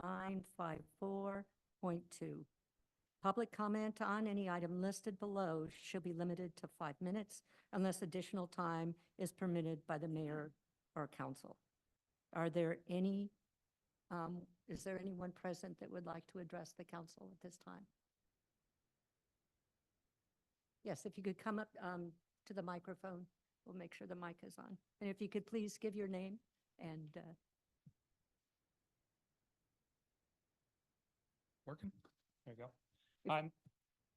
954.2. Public comment on any item listed below should be limited to 5 minutes unless additional time is permitted by the mayor or council. Are there any, is there anyone present that would like to address the council at this time? Yes, if you could come up to the microphone, we'll make sure the mic is on. And if you could please give your name and Working? There you go. Can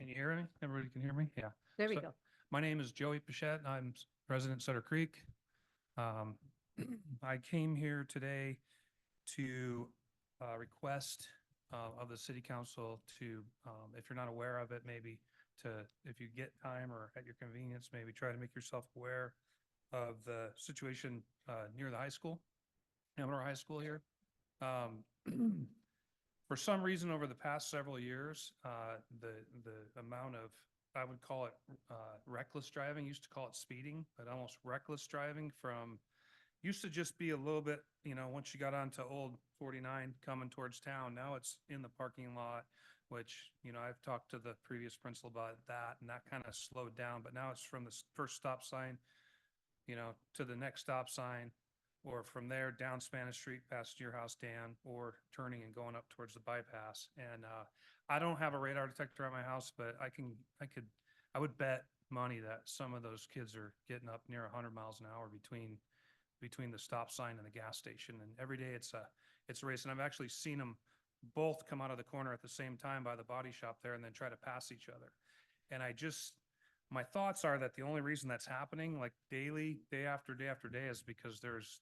you hear me? Everybody can hear me? Yeah. There we go. My name is Joey Pichette. I'm resident Sutter Creek. I came here today to request of the city council to, if you're not aware of it, maybe to, if you get time or at your convenience, maybe try to make yourself aware of the situation near the high school, Amador High School here. For some reason, over the past several years, the amount of, I would call it reckless driving, used to call it speeding, but almost reckless driving from, used to just be a little bit, you know, once you got onto old 49 coming towards town, now it's in the parking lot, which, you know, I've talked to the previous principal about that, and that kind of slowed down, but now it's from the first stop sign, you know, to the next stop sign, or from there down Spanish Street past your house, Dan, or turning and going up towards the bypass. And I don't have a radar detector at my house, but I would bet money that some of those kids are getting up near 100 miles an hour between the stop sign and the gas station. And every day it's a race. And I've actually seen them both come out of the corner at the same time by the body shop there and then try to pass each other. And my thoughts are that the only reason that's happening like daily, day after day after day, is because there's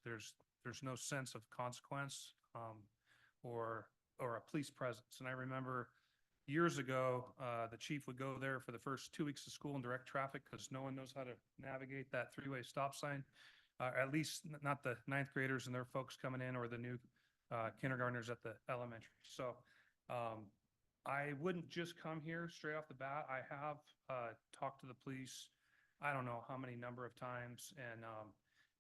no sense of consequence or a police presence. And I remember years ago, the chief would go there for the first 2 weeks of school and direct traffic because no one knows how to navigate that three-way stop sign. At least not the ninth graders and their folks coming in, or the new kindergartners at the elementary. So I wouldn't just come here straight off the bat. I have talked to the police, I don't know how many number of times, and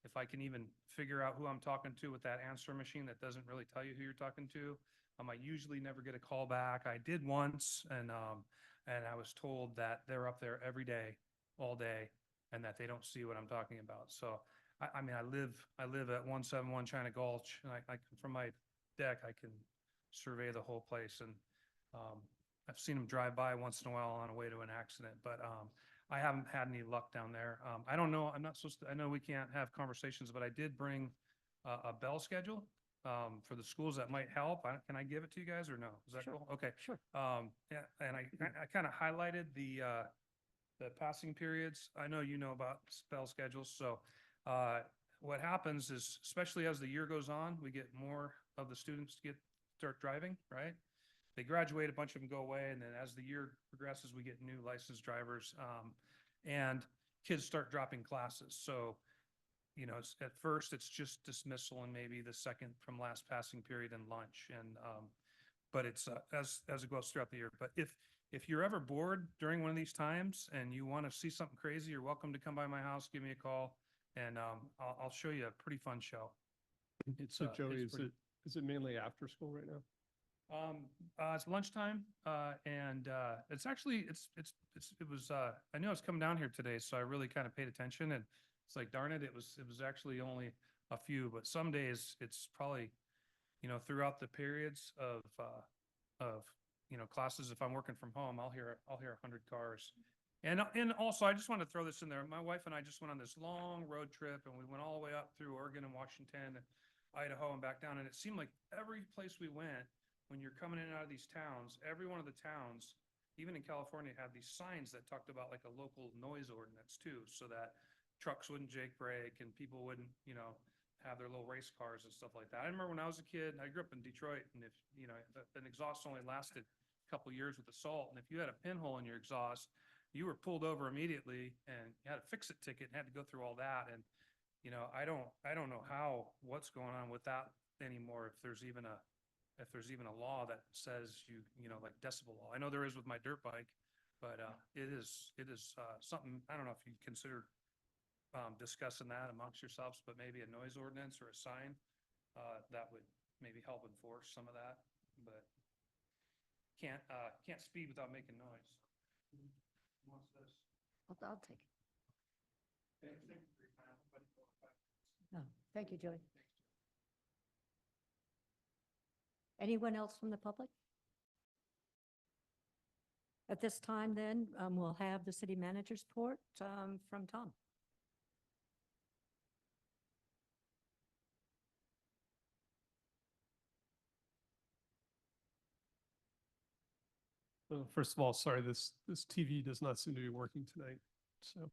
if I can even figure out who I'm talking to with that answer machine that doesn't really tell you who you're talking to, I usually never get a call back. I did once, and I was told that they're up there every day, all day, and that they don't see what I'm talking about. So I mean, I live at 171 China Gulch, and I from my deck I can survey the whole place, and I've seen them drive by once in a while on a way to an accident, but I haven't had any luck down there. I don't know. I'm not supposed to. I know we can't have conversations, but I did bring a bell schedule for the schools that might help. Can I give it to you guys or no? Is that Sure. cool? Okay. Sure. Yeah, and I kind of highlighted the passing periods. I know you know about bell schedules, so what happens is, especially as the year goes on, we get more of the students start driving, right? They graduate, a bunch of them go away, and then as the year progresses, we get new licensed drivers, and kids start dropping classes. So, you know, at first it's just dismissal and maybe the second from last passing period and lunch, and but it's as it goes throughout the year. But if you're ever bored during one of these times and you want to see something crazy, you're welcome to come by my house, give me a call, and I'll show you a pretty fun show. So Joey, is it mainly after school right now? It's lunchtime, and it's actually it was I knew I was coming down here today, so I really kind of paid attention, and it's like, darn it, it was actually only a few, but some days it's probably, you know, throughout the periods of you know, classes. If I'm working from home, I'll hear 100 cars. And also, I just want to throw this in there. My wife and I just went on this long road trip, and we went all the way up through Oregon and Washington and Idaho and back down. And it seemed like every place we went, when you're coming in and out of these towns, every one of the towns, even in California, had these signs that talked about like a local noise ordinance too, so that trucks wouldn't jake brake and people wouldn't, you know, have their little race cars and stuff like that. I remember when I was a kid, I grew up in Detroit, and if, you know, an exhaust only lasted a couple of years with the salt, and if you had a pinhole in your exhaust, you were pulled over immediately and you had a fix-it ticket and had to go through all that. And, you know, I don't know what's going on with that anymore. If there's even a law that says you know, like decibel law. I know there is with my dirt bike, but it is something. I don't know if you consider discussing that amongst yourselves, but maybe a noise ordinance or a sign that would maybe help enforce some of that. but can't speed without making noise. Who wants this? I'll take it. Thank you for your time. Everybody go back. No, thank you, Joey. Anyone else from the public? At this time, then, we'll have the city manager's report from Tom. First of all, sorry, this TV does not seem to be working tonight, so.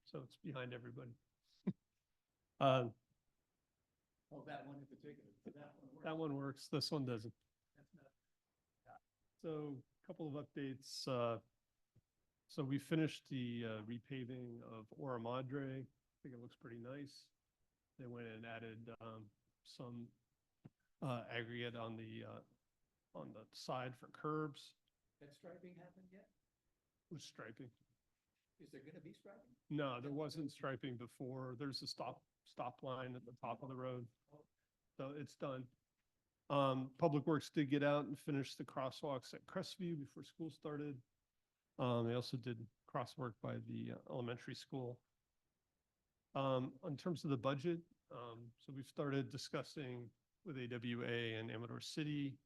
So it's behind everybody. Oh, that one in particular, that one works. That one works, this one doesn't. That's not- So a couple of updates. So we finished the repaving of Ora Madre. I think it looks pretty nice. They went and added some aggregate on the side for curbs That striping happened yet? with striping. Is there gonna be striping? No, there wasn't striping before. There's a stop line at the top of the road. So it's done. Public Works did get out and finish the crosswalks at Crestview before school started. They also did crosswork by the elementary school. In terms of the budget, so we've started discussing with AWA and Amador City,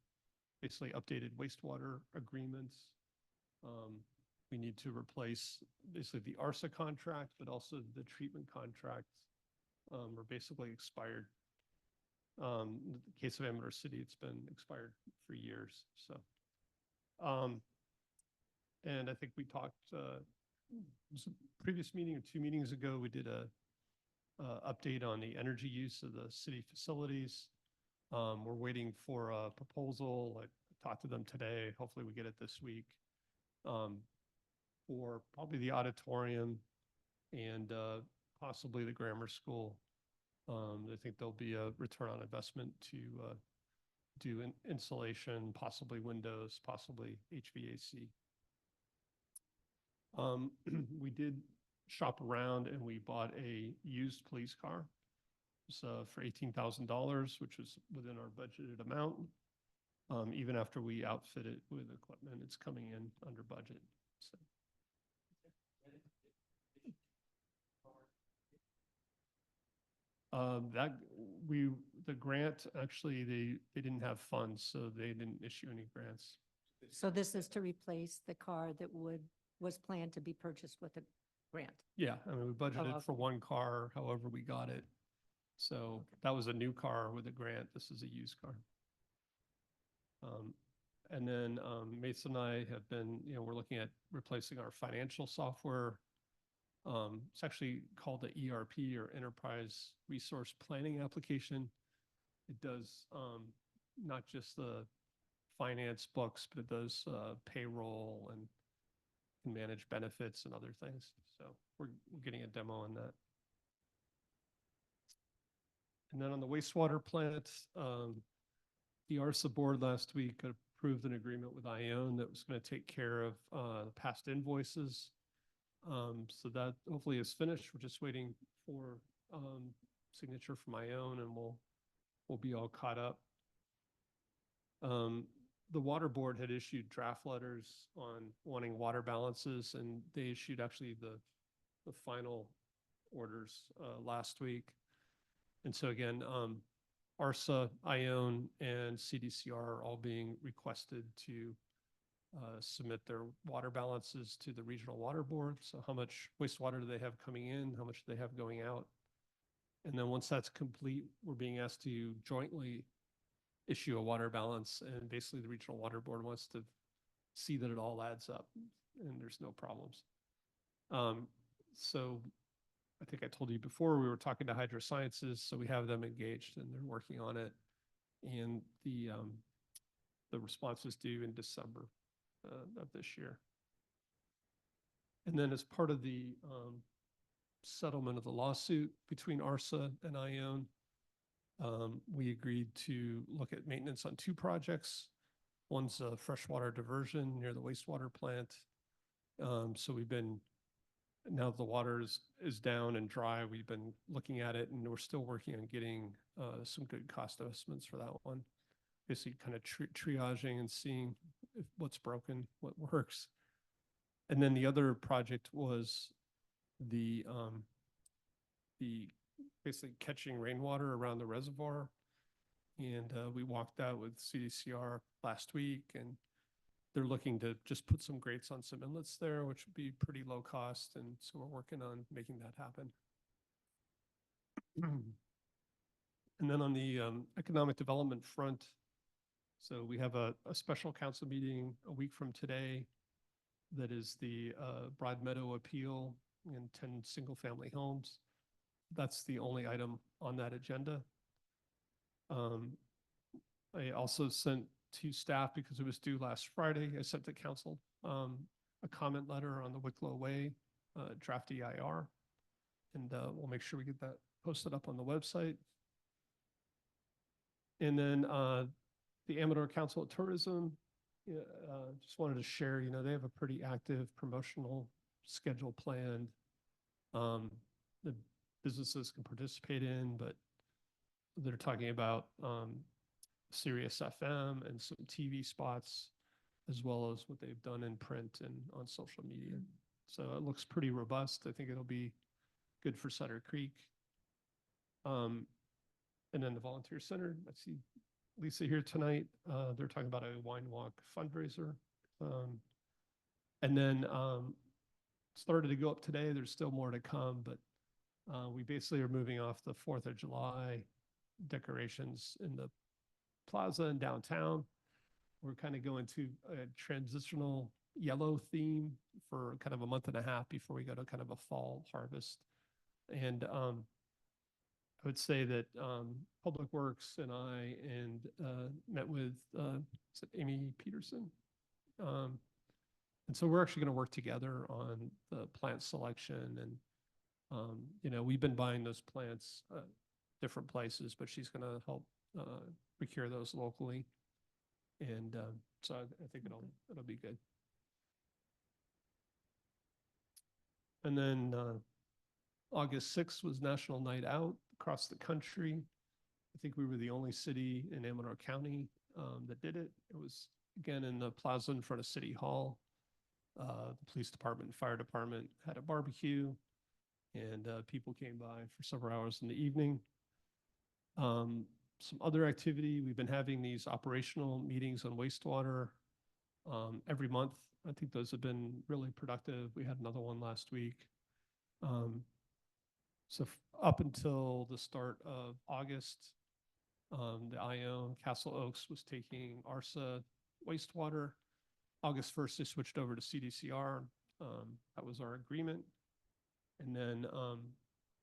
basically updated wastewater agreements. We need to replace basically the ARSA contract, but also the treatment contracts are basically expired. In the case of Amador City, it's been expired for years, so. And I think we talked, was it previous meeting or 2 meetings ago, we did a update on the energy use of the city facilities. We're waiting for a proposal. I talked to them today. Hopefully we get it this week. For probably the auditorium and possibly the grammar school. I think there'll be a return on investment to do insulation, possibly windows, possibly HVAC. We did shop around and we bought a used police car. So for $18,000, which was within our budgeted amount. Even after we outfit it with equipment, it's coming in under budget. So. The grant, actually, they didn't have funds, so they didn't issue any grants. So this is to replace the car that was planned to be purchased with a grant. Yeah, I mean, we budgeted for okay. one car, however we got it. So Okay. that was a new car with a grant. This is a used car. And then Mason and I have been, we're looking at replacing our financial software. It's actually called the ERP, or Enterprise Resource Planning Application. It does not just the finance books, but it does payroll and can manage benefits and other things. So we're getting a demo on that. And then on the wastewater plant, the ARSA board last week approved an agreement with ION that was going to take care of the past invoices. So that hopefully is finished. We're just waiting for signature from ION and we'll be all caught up. The water board had issued draft letters on wanting water balances, and they issued actually the final orders last week. And so again, ARSA, ION, and CDCR are all being requested to submit their water balances to the regional water board. So how much wastewater do they have coming in? How much do they have going out? And then once that's complete, we're being asked to jointly issue a water balance. And basically the regional water board wants to see that it all adds up and there's no problems. So I think I told you before, we were talking to Hydro Sciences, so we have them engaged and they're working on it. And the response is due in December of this year. And then as part of the settlement of the lawsuit between ARSA and ION, we agreed to look at maintenance on 2 projects. One's a freshwater diversion near the wastewater plant. So we've been now the water is down and dry, we've been looking at it and we're still working on getting some good cost estimates for that one. Basically kind of triaging and seeing if what's broken, what works. And then the other project was the basically catching rainwater around the reservoir. And we walked out with CDCR last week, and they're looking to just put some grates on some inlets there, which would be pretty low cost. And so we're working on making that happen. And then on the economic development front, so we have a special council meeting a week from today. That is the Broad Meadow appeal in 10 single-family homes. That's the only item on that agenda. I also sent to staff, because it was due last Friday, I sent to council a comment letter on the Wicklow Way draft EIR. And we'll make sure we get that posted up on the website. And then the Amador Council of Tourism, just wanted to share, they have a pretty active promotional schedule planned. The businesses can participate in, but they're talking about Sirius FM and some TV spots, as well as what they've done in print and on social media. So it looks pretty robust. I think it'll be good for Sutter Creek. And then the Volunteer Center, I see Lisa here tonight. They're talking about a wine walk fundraiser. And then started to go up today. There's still more to come, but we basically are moving off the 4th of July decorations in the plaza and downtown. We're kind of going to a transitional yellow theme for kind of a month and a half before we go to kind of a fall harvest. And I would say that Public Works and I met with is it Amy Peterson? And so we're actually going to work together on the plant selection. And, we've been buying those plants different places, but she's going to help procure those locally. And so I think it'll be good. And then August 6th was National Night Out across the country. I think we were the only city in Amador County that did it. It was, again, in the plaza in front of City Hall. The police department and fire department had a barbecue, and people came by for several hours in the evening. Some other activity, we've been having these operational meetings on wastewater every month. I think those have been really productive. We had another one last week. So up until the start of August, the IO Castle Oaks was taking ARSA wastewater. August 1st, they switched over to CDCR. That was our agreement. And then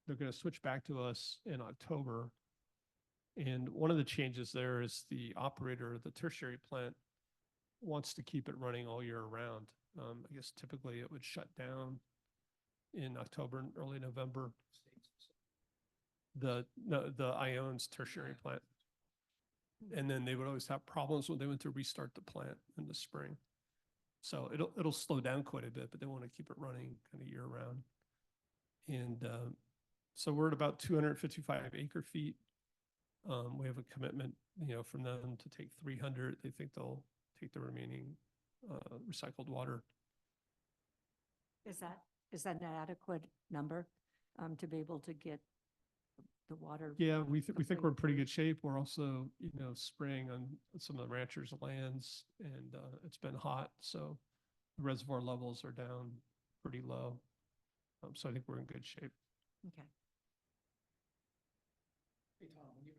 they're going to switch back to us in October. And one of the changes there is the operator of the tertiary plant wants to keep it running all year round. I guess typically it would shut down in October and early November. The Ion's tertiary plant. And then they would always have problems when they went to restart the plant in the spring. So it'll slow down quite a bit, but they want to keep it running kind of year round. And so we're at about 255 acre feet. We have a commitment, from them to take 300. They think they'll take the remaining recycled water. Is that an adequate number to be able to get the water? Yeah, we think we're in pretty good shape. We're also, spraying on some of the ranchers' lands, and it's been hot, so the reservoir levels are down pretty low. So I think we're in good shape. Okay. Hey, Tom, when you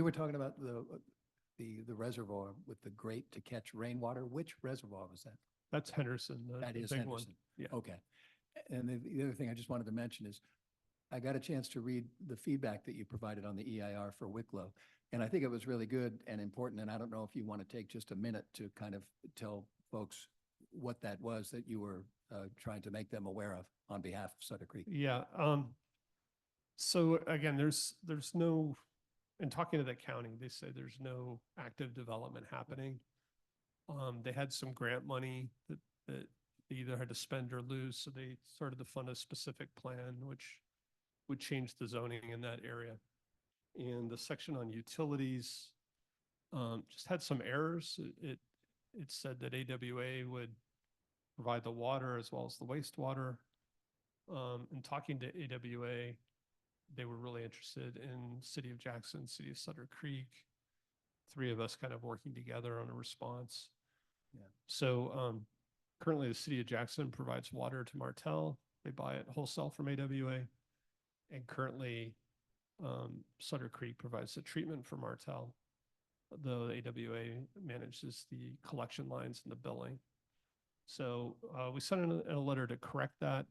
were talking about the reservoir with the grate to catch rainwater, which reservoir was that? That's Henderson. That the is big one. Henderson. Yeah. Okay. And the other thing I just wanted to mention is I got a chance to read the feedback that you provided on the EIR for Wicklow. And I think it was really good and important. And I don't know if you want to take just a minute to kind of tell folks what that was that you were trying to make them aware of on behalf of Sutter Creek. Yeah. So again, there's no, in talking to the county, they say there's no active development happening. They had some grant money that they either had to spend or lose, so they started to fund a specific plan, which would change the zoning in that area. And the section on utilities just had some errors. It said that AWA would provide the water as well as the wastewater. And talking to AWA, they were really interested in City of Jackson, City of Sutter Creek, three of us kind of working together on a response. Yeah. So currently the City of Jackson provides water to Martell. They buy it wholesale from AWA. And currently Sutter Creek provides the treatment for Martell, though AWA manages the collection lines and the billing. So we sent in a letter to correct that.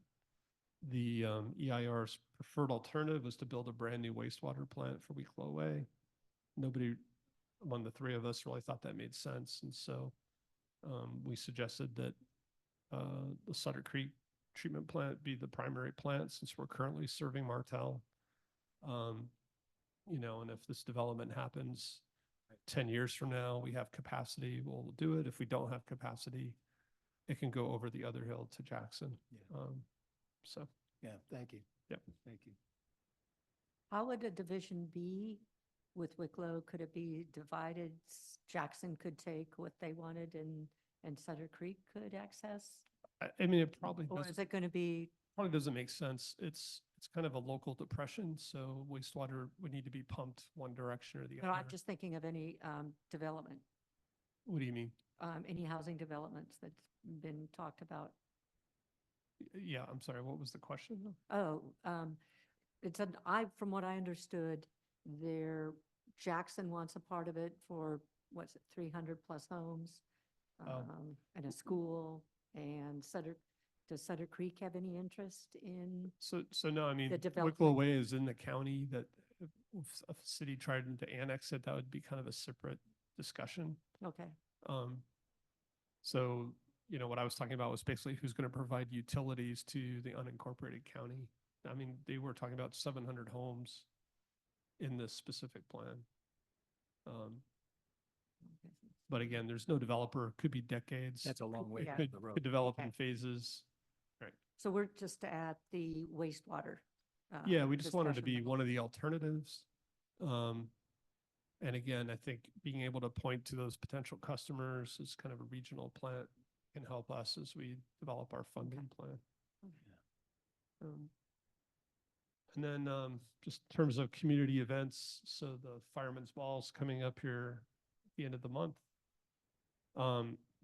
The EIR's preferred alternative was to build a brand new wastewater plant for Wicklow Way. Nobody among the three of us really thought that made sense. And so we suggested that the Sutter Creek treatment plant be the primary plant since we're currently serving Martell. You know, and if this development happens 10 years from now, we have capacity, we'll do it. If we don't have capacity, it can go over the other hill to Jackson. Yeah. So, Yeah, thank you. Yep. Thank you. How would a division be with Wicklow? Could it be divided? Jackson could take what they wanted and Sutter Creek could access? I mean, it probably Or doesn't, is it going to be, make sense. It's kind of a local depression, so wastewater would need to be pumped one direction or the no, other. I'm just thinking of any development, What do you mean? any housing developments that's been talked about. Yeah, I'm sorry, what was the question? Oh, it's from what I understood, Jackson wants a part of it for, what's it, 300 plus homes, Oh. and a school, and does Sutter Creek have any interest in? So no, I mean, The Wicklow development. Way is in the county that if a city tried to annex it, that would be kind of a separate discussion. Okay, So, you know, what I was talking about was basically who's going to provide utilities to the unincorporated county. I mean, they were talking about 700 homes in this specific plan. But again, there's no developer, could be decades. That's a long way Yeah. down Could, the road. could develop Okay. in phases. so we're just at the wastewater. Yeah, we just wanted to discussion be level. one of the alternatives. And again, I think being able to point to those potential customers as kind of a regional plant can help us as we develop our funding plan. Um, And then just in terms of community events, so the Fireman's Ball's coming up here at the end of the month.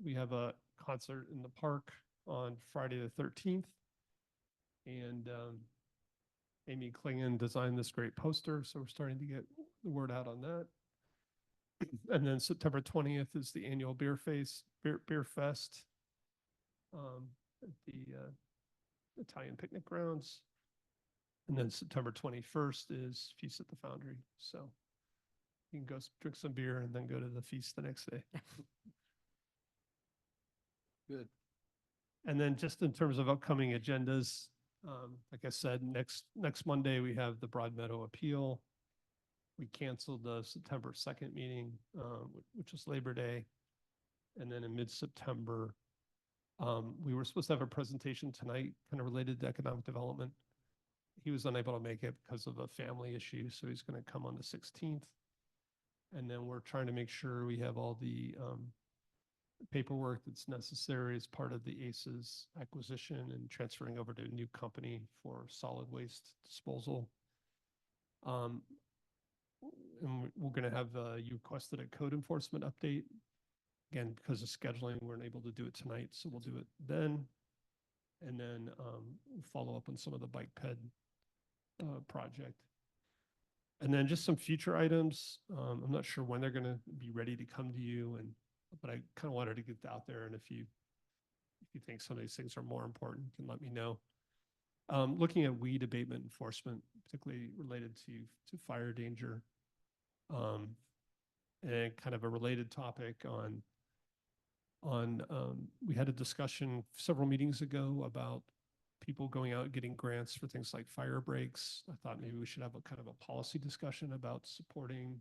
We have a concert in the park on Friday the 13th. And Amy Klingon designed this great poster, so we're starting to get the word out on that. And then September 20th is the annual beer fest at the Italian Picnic Grounds. And then September 21st is Feast at the Foundry. So you can go drink some beer and then go to the feast the next day. Good. And then just in terms of upcoming agendas, like I said, next Monday, we have the Broadmeadow Appeal. We canceled the September 2nd meeting, which was Labor Day. And then in mid-September, we were supposed to have a presentation tonight, kind of related to economic development. He was unable to make it because of a family issue, so he's going to come on the 16th. And then we're trying to make sure we have all the paperwork that's necessary as part of the ACES acquisition and transferring over to a new company for solid waste disposal. And we're going to have, you requested a code enforcement update. Again, because of scheduling, we weren't able to do it tonight, so we'll do it then. And then we'll follow up on some of the bike ped project. And then just some future items. I'm not sure when they're going to be ready to come to you, but I kind of wanted to get out there. And if you think some of these things are more important, you can let me know. Looking at weed abatement enforcement, particularly related to fire danger, and kind of a related topic on we had a discussion several meetings ago about people going out and getting grants for things like fire breaks. I thought maybe we should have a kind of a policy discussion about supporting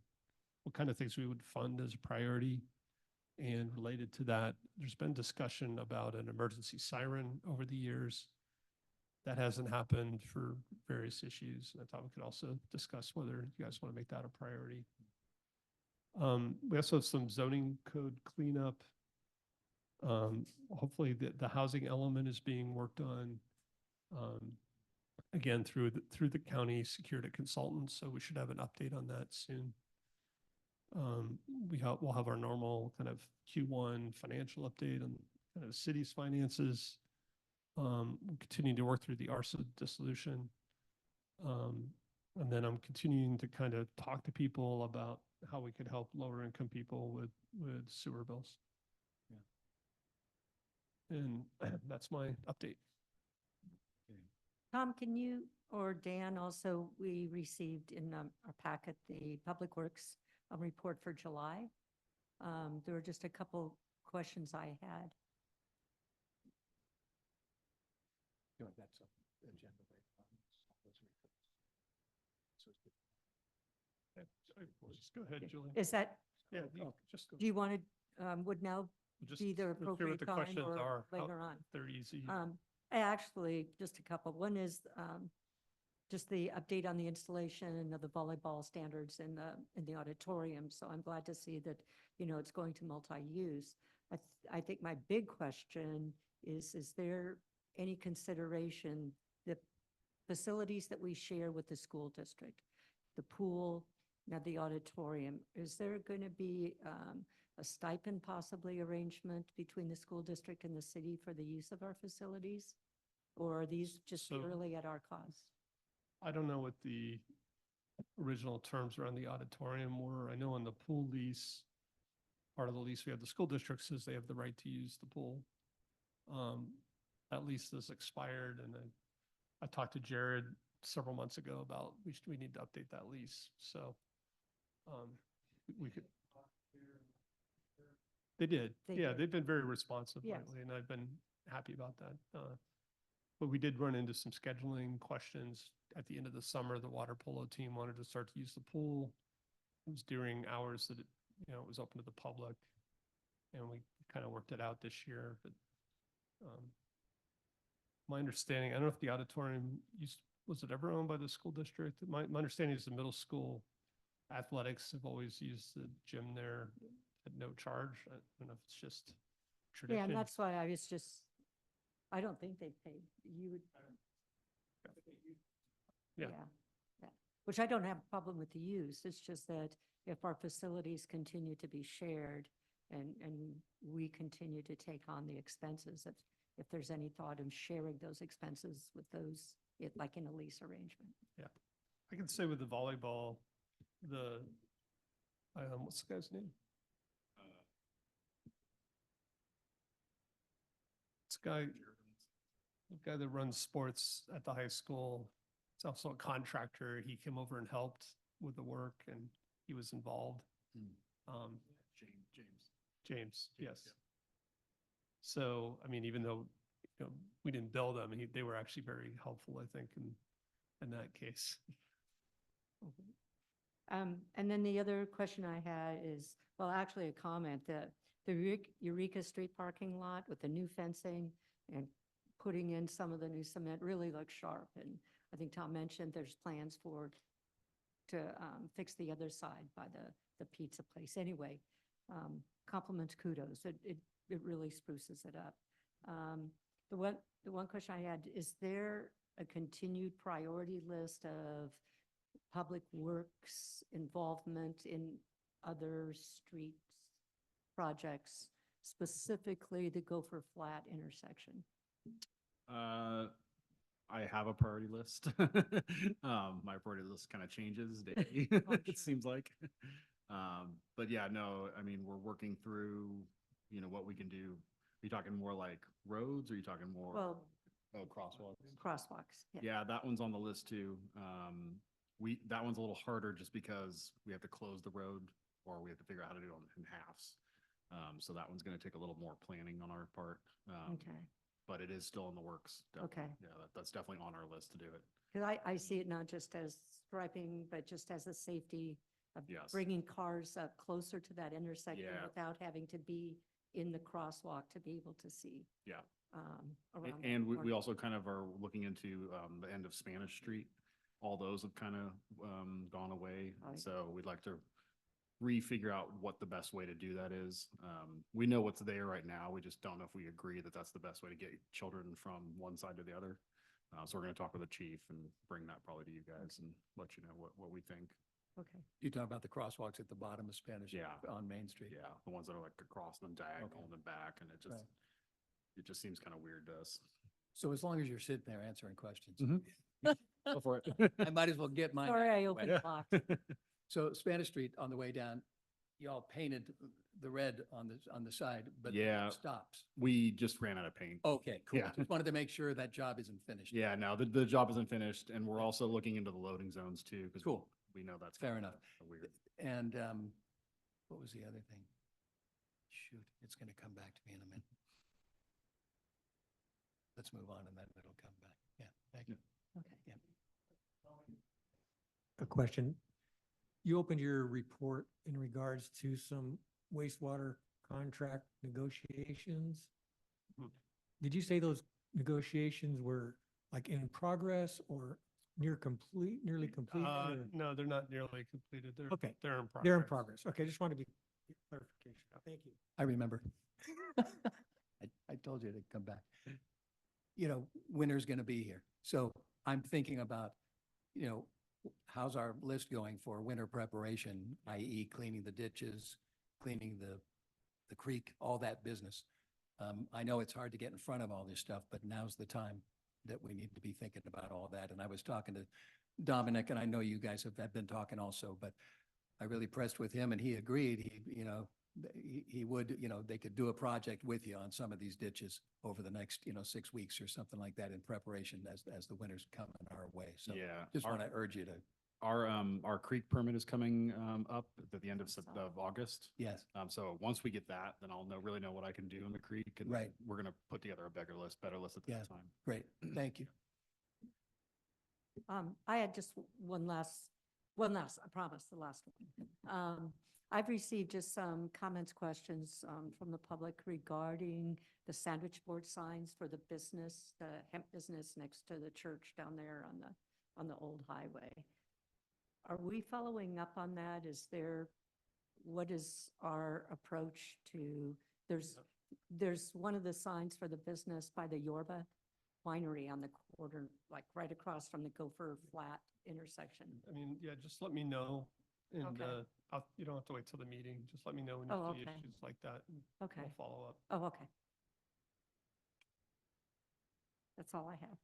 what kind of things we would fund as a priority And related to that, there's been discussion about an emergency siren over the years. That hasn't happened for various issues. I thought we could also discuss whether you guys want to make that a priority. We also have some zoning code cleanup. Hopefully the housing element is being worked on. Again, through the county secured a consultant, so we should have an update on that soon. We'll have our normal kind of Q1 financial update on kind of the city's finances. We're continuing to work through the ARSA dissolution. And then I'm continuing to kind of talk to people about how we could help lower income people with sewer bills. Yeah. And that's my update. Tom, can you, or Dan also, we received in our packet the Public Works report for July. There were just a couple questions I had. You know, that's a agenda item. Just go ahead, Julie. Is that, Yeah, just go. do you want to, would now Just be the let's hear what appropriate the time questions or are. later on? They're easy. Actually, just a couple. One is just the update on the installation of the volleyball standards in the auditorium. So I'm glad to see that, you know, it's going to multi-use. I think my big question is there any consideration the facilities that we share with the school district, the pool, now the auditorium, is there going to be a stipend possibly arrangement between the school district and the city for the use of our facilities? Or are these just So- purely at our cost? I don't know what the original terms around the auditorium were. I know on the pool lease, part of the lease we have, the school district says they have the right to use the pool. That lease is expired, and I talked to Jared several months ago about we need to update that lease. So we could. They did. They Yeah, did. they've been very responsive Yes. lately, and I've been happy about that. But we did run into some scheduling questions. At the end of the summer, the water polo team wanted to start to use the pool. It was during hours that it was open to the public. And we kind of worked it out this year, but my understanding, I don't know if the auditorium was it ever owned by the school district? My understanding is the middle school athletics have always used the gym there at no charge. I don't know if it's just tradition. Yeah, and that's why I was just, I don't think they paid. You would. Yeah. Yeah. Which I don't have a problem with the use. It's just that if our facilities continue to be shared and we continue to take on the expenses, if there's any thought in sharing those expenses with those, like in a lease arrangement. I can say with the volleyball, what's the guy's name? This guy, the guy that runs sports at the high school. He's also a contractor. He came over and helped with the work, and he was involved. James, yes. Yeah. So, I mean, even though we didn't bill them, they were actually very helpful, I think, in that case. And then the other question I had is, well, actually a comment that the Eureka Street parking lot with the new fencing and putting in some of the new cement really looks sharp. And I think Tom mentioned there's plans to fix the other side by the pizza place. Anyway, compliments, kudos. It really spruces it up. The one question I had, is there a continued priority list of public works involvement in other street projects, specifically the Gopher Flat intersection? I have a priority list. My priority list kind of changes daily, Oh, it sure. seems like. But yeah, no, I mean, we're working through, what we can do. Are you talking more like roads, or are you talking more? Well, Oh, crosswalks. crosswalks. Yeah, that one's on the list too. That one's a little harder just because we have to close the road, or we have to figure out how to do it in halves. So that one's gonna take a little more planning on our part. Okay. But it is still in the works. Definitely. Okay. Yeah, that's definitely on our list to do it. Because I see it not just as striping, but just as a safety of Yes. bringing cars up closer to that intersection Yeah. without having to be in the crosswalk to be able to see. Yeah. Around. that And we corner. also kind of are looking into the end of Spanish Street. All those have kind of gone away. Right. So we'd like to refigure out what the best way to do that is. We know what's there right now. We just don't know if we agree that that's the best way to get children from one side to the other. So we're going to talk with the chief and bring that probably to you guys and let you know what we think. Okay, You talk about the crosswalks at the bottom of Spanish Yeah. on Main Street. Yeah, the ones that are like across and diagonal Okay. and then back, and Right. it just seems kind of weird to us. So as long as you're sitting there answering questions, Go for it. I might as well get mine. sorry, out I of the opened way. the box. So Spanish Street on the way down, y'all painted the red on the side, but Yeah. it stops. We just ran out of paint. Okay, cool. Yeah. Just wanted to make sure that job isn't finished. Yeah, no, the job isn't finished, and we're also looking into the loading zones too, because Cool. we know that's Fair kinda enough. Weird. And what was the other thing? Shoot, it's going to come back to me in a minute. Let's move on and then it'll come back. Yeah, thank you. Okay. Yeah. A question. You opened your report in regards to some wastewater contract negotiations. Hmm. Did you say those negotiations were like in progress or nearly complete? or- No, they're not nearly completed. Okay, They're in progress. they're in progress. Okay, just wanted to be clarification. Thank you. I remember. I told you to come back. You know, winter's going to be here. So I'm thinking about, you know, how's our list going for winter preparation, i.e. cleaning the ditches, cleaning the creek, all that business. I know it's hard to get in front of all this stuff, but now's the time that we need to be thinking about all that. And I was talking to Dominic, and I know you guys have been talking also, but I really pressed with him and he agreed. He would, they could do a project with you on some of these ditches over the next, 6 weeks or something like that in preparation as the winter's coming our way. So Yeah. just Our- want to urge you to, Our creek permit is coming up at the end of August. yes, So once we get that, then I'll really know what I can do in the creek. And Right. we're gonna put together a better list at Yeah. that time. great. Thank you. I had just one last, I promise, the last one. I've received just some comments, questions, from the public regarding the sandwich board signs for the business, the hemp business next to the church down there on the old highway. Are we following up on that? What is our approach to, there's one of the signs for the business by the Yorba Winery on the corner, like right across from the Gopher Flat intersection. I mean, yeah, just let me know. And Okay. you don't have to wait till the meeting. Just let me know when Oh, you see okay. issues like that. And Okay. we'll follow up. Oh, okay. That's all I have.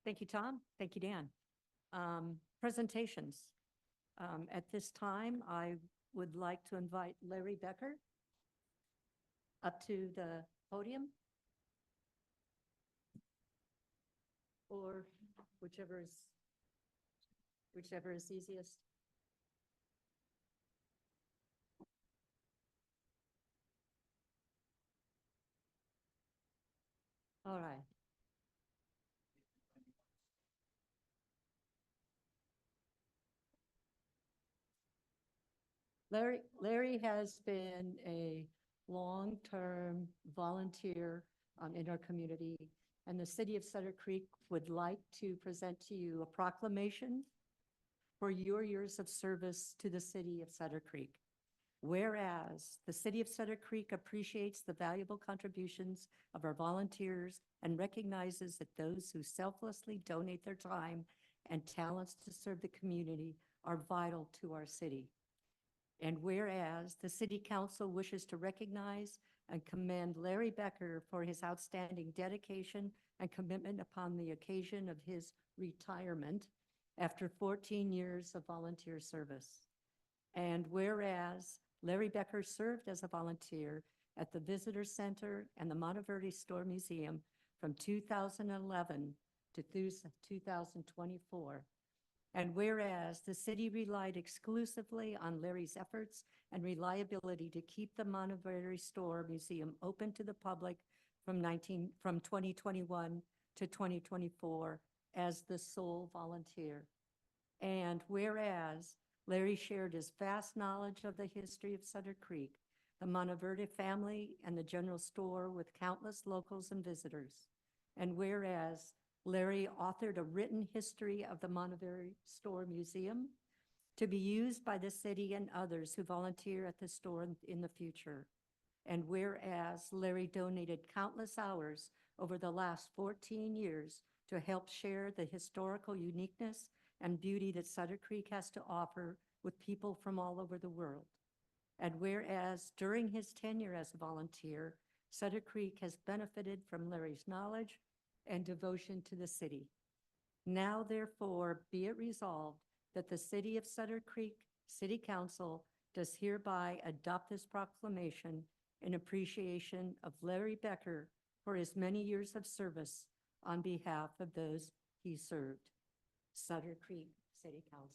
Thank you, Tom. Thank you, Dan. Presentations. At this time, I would like to invite Larry Becker up to the podium. Or whichever is easiest. All right. Larry has been a long-term volunteer in our community, and the city of Sutter Creek would like to present to you a proclamation for your years of service to the city of Sutter Creek. Whereas the city of Sutter Creek appreciates the valuable contributions of our volunteers and recognizes that those who selflessly donate their time and talents to serve the community are vital to our city. And whereas the city council wishes to recognize and commend Larry Becker for his outstanding dedication and commitment upon the occasion of his retirement after 14 years of volunteer service. And whereas Larry Becker served as a volunteer at the Visitor Center and the Monteverde Store Museum from 2011 to 2024. And whereas the city relied exclusively on Larry's efforts and reliability to keep the Monteverde Store Museum open to the public from 2021 to 2024 as the sole volunteer. And whereas Larry shared his vast knowledge of the history of Sutter Creek, the Monteverde family, and the general store with countless locals and visitors. And whereas Larry authored a written history of the Monteverde Store Museum to be used by the city and others who volunteer at the store in the future. And whereas Larry donated countless hours over the last 14 years to help share the historical uniqueness and beauty that Sutter Creek has to offer with people from all over the world. And whereas during his tenure as a volunteer, Sutter Creek has benefited from Larry's knowledge and devotion to the city. Now therefore be it resolved that the City of Sutter Creek City Council does hereby adopt this proclamation in appreciation of Larry Becker for his many years of service on behalf of those he served. Sutter Creek City Council.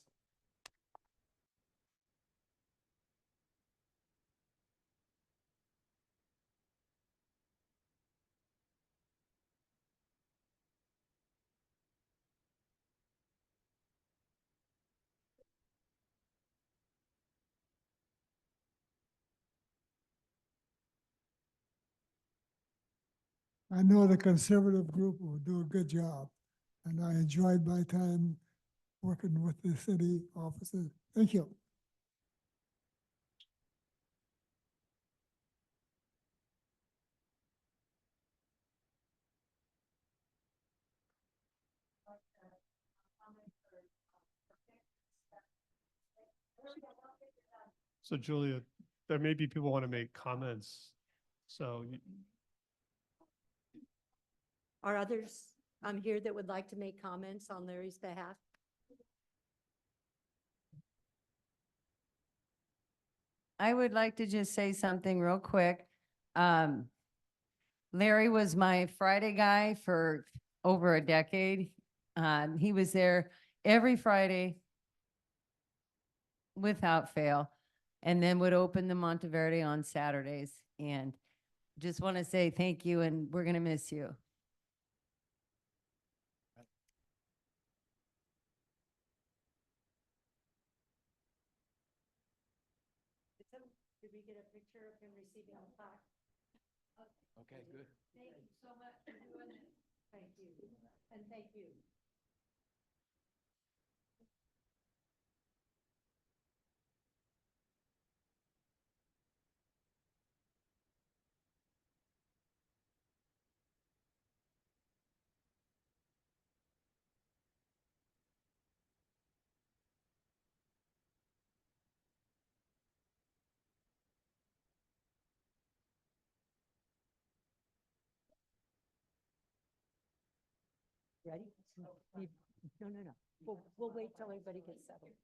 I know the conservative group will do a good job, and I enjoyed my time working with the city offices. Thank you. So Julia, there may be people want to make comments. So Are others here that would like to make comments on Larry's behalf? I would like to just say something real quick. Larry was my Friday guy for over a decade. He was there every Friday without fail, and then would open the Monteverde on Saturdays. And just want to say thank you, and we're going to miss you. Did we get a picture of him receiving the plaque? Okay, good. Thank you so much for doing this. Thank you, and thank you. Ready? No, no, no. We'll wait till everybody gets settled.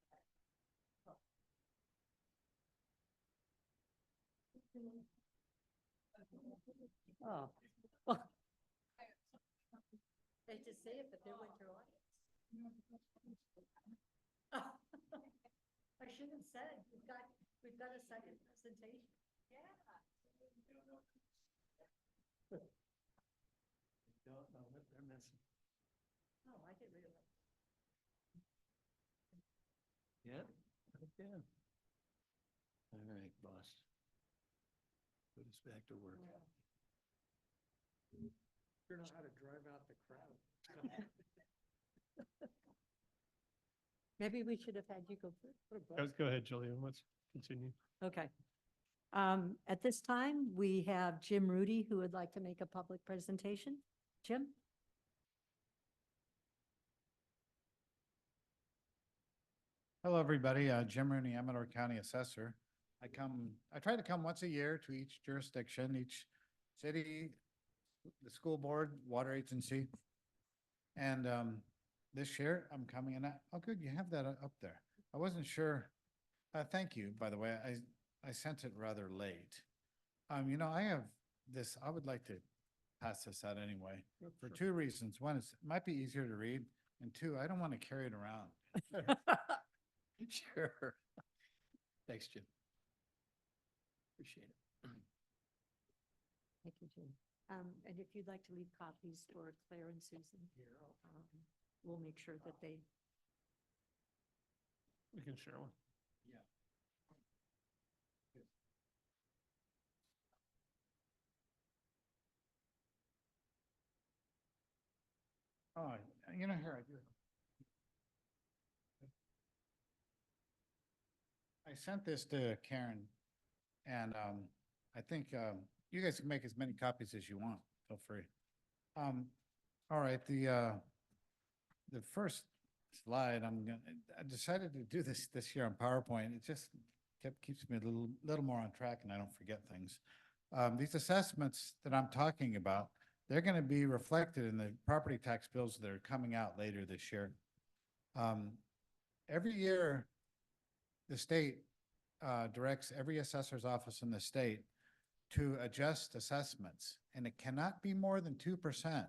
Oh. They just say it, but they're winter audience. I should have said, we've got a second presentation. Yeah. Don't know what they're missing. Oh, I didn't realize. Yeah, yeah. All right, boss. Put us back to work. Figure out how to drive out the crowd. Maybe we should have had you go first. go ahead, Julia. Let's continue. Okay. At this time, we have Jim Rudy, who would like to make a public presentation. Jim? Hello, everybody. Jim Rooney, Amador County Assessor. I try to come once a year to each jurisdiction, each city, the school board, water agency. And this year I'm coming in. Oh, good, you have that up there. I wasn't sure. Thank you, by the way. I sent it rather late. You know, I have this, I would like to pass this out anyway, for two reasons. One is it might be easier to read, and two, I don't want to carry it around. Sure. Thanks, Jim. Appreciate it. Thank you, Jim. And if you'd like to leave copies for Claire and Susan, we'll make sure that they can share one. Oh, you know, here I do. I sent this to Karen and, I think, you guys can make as many copies as you want, feel free. All right, the first slide, I decided to do this year on PowerPoint. It just keeps me a little more on track and I don't forget things. These assessments that I'm talking about, they're going to be reflected in the property tax bills that are coming out later this year. Every year, the state directs every assessor's office in the state to adjust assessments, and it cannot be more than 2%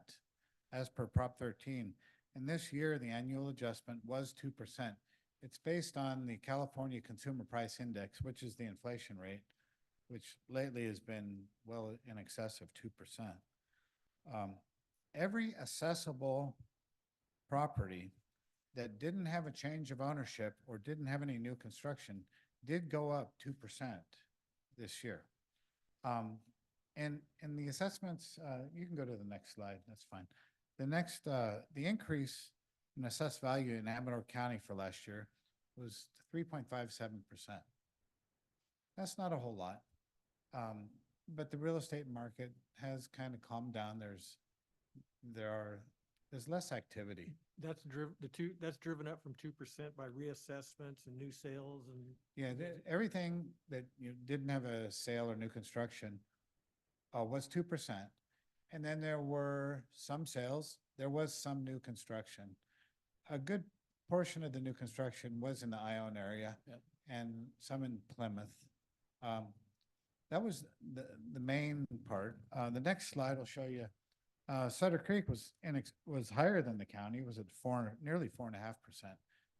as per Prop 13. And this year, the annual adjustment was 2%. It's based on the California Consumer Price Index, which is the inflation rate, which lately has been well in excess of 2%. Every assessable property that didn't have a change of ownership or didn't have any new construction did go up 2% this year. And the assessments, you can go to the next slide, that's fine. The increase in assessed value in Amador County for last year was 3.57%. That's not a whole lot. But the real estate market has kind of calmed down. There's less activity. That's that's driven up from 2% by reassessments and new sales and. Yeah, everything that you didn't have a sale or new construction was 2%. And then there were some sales, there was some new construction. A good portion of the new construction was in the Ione area. Yep. And some in Plymouth. That was the main part. The next slide will show you, Sutter Creek was higher than the county, was at nearly 4.5%.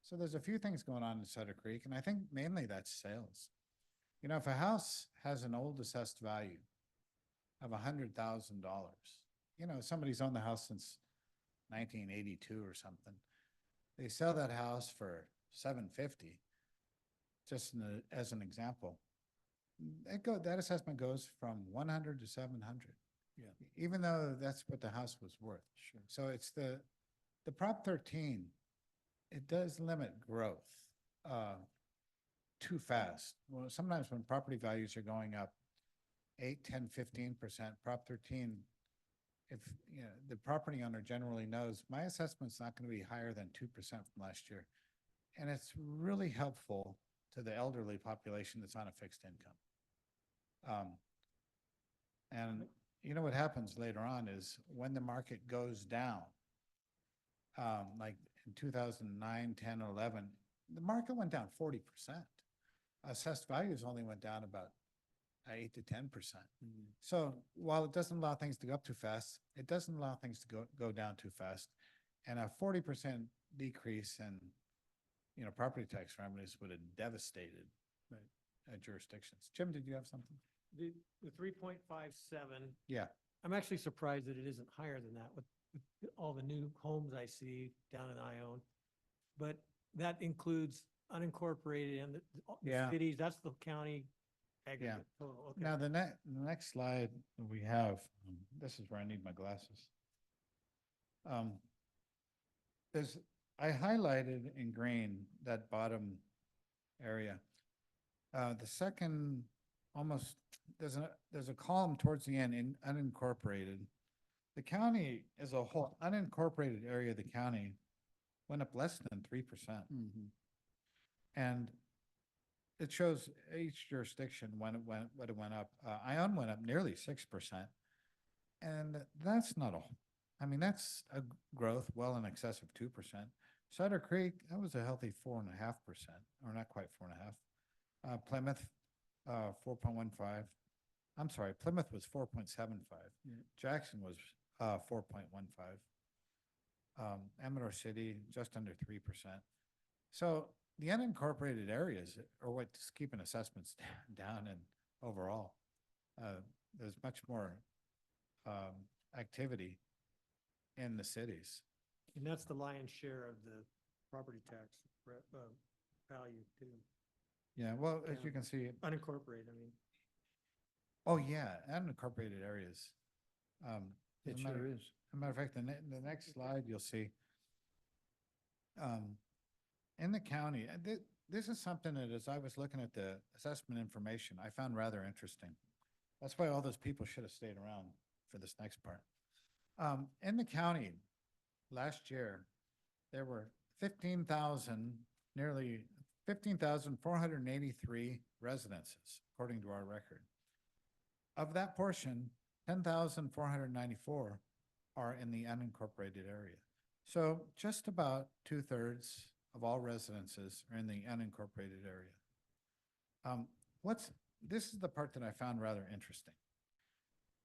So there's a few things going on in Sutter Creek, and I think mainly that's sales. You know, if a house has an old assessed value of $100,000, you know, somebody's owned the house since 1982 or something, they sell that house for $750, just as an example. That assessment goes from 100 to 700. Yeah. Even though that's what the house was worth. Sure. So it's the Prop 13, it does limit growth too fast. Well, sometimes when property values are going up 8, 10, 15%, Prop 13, if you know, the property owner generally knows my assessment's not going to be higher than 2% from last year. And it's really helpful to the elderly population that's on a fixed income. And you know what happens later on is when the market goes down, like in 2009, 10, 11, the market went down 40%. Assessed values only went down about 8 to 10%. So while it doesn't allow things to go up too fast, it doesn't allow things to go down too fast. And a 40% decrease in, you know, property tax revenues would have devastated jurisdictions. Jim, did you have something? The 3.57. Yeah. I'm actually surprised that it isn't higher than that with all the new homes I see down in Ione. But that includes unincorporated and the Yeah. cities, that's the county aggregate total. Okay. Now, the next slide that we have, this is where I need my glasses. I highlighted in green that bottom area. The second, there's a column towards the end in unincorporated. The county as a whole, unincorporated area of the county went up less than 3%. And it shows each jurisdiction when it went up. Ione went up nearly 6%. And that's not that's a growth well in excess of 2%. Sutter Creek, that was a healthy 4.5%, or not quite 4.5. Plymouth, 4.15. I'm sorry, Plymouth was 4.75. Jackson was 4.15. Amador City, just under 3%. So the unincorporated areas are what's keeping assessments down and overall. There's much more activity in the cities. And that's the lion's share of the property tax value too. Yeah, well, as Yeah. you can see, Unincorporated, I mean. oh yeah, unincorporated areas. As It a matter- sure is. As a matter of fact, the next slide, you'll see. In the county, this is something that as I was looking at the assessment information, I found rather interesting. That's why all those people should have stayed around for this next part. In the county, last year, there were 15,000, nearly 15,483 residences, according to our record. Of that portion, 10,494 are in the unincorporated area. So just about 2/3 of all residences are in the unincorporated area. This is the part that I found rather interesting.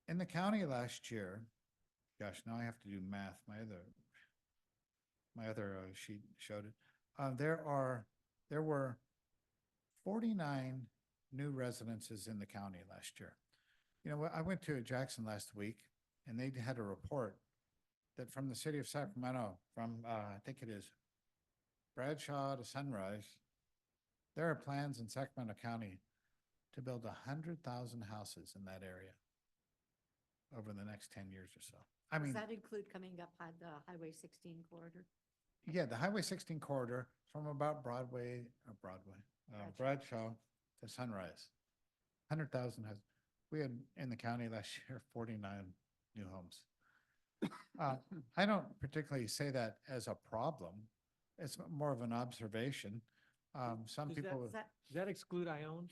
In the county last year, gosh, now I have to do math. My other sheet showed it. There were 49 new residences in the county last year. You know, I went to Jackson last week and they had a report that from the city of Sacramento, from, I think it is Bradshaw to Sunrise, there are plans in Sacramento County to build 100,000 houses in that area over the next 10 years or so. I Does mean, that include coming up on the Highway 16 corridor? yeah, the Highway 16 corridor from about Bradshaw to Sunrise, 100,000 houses. We had in the county last year, 49 new homes. I don't particularly say that as a problem. It's more of an observation. Some Does that- people, Is that, Does that exclude Ione?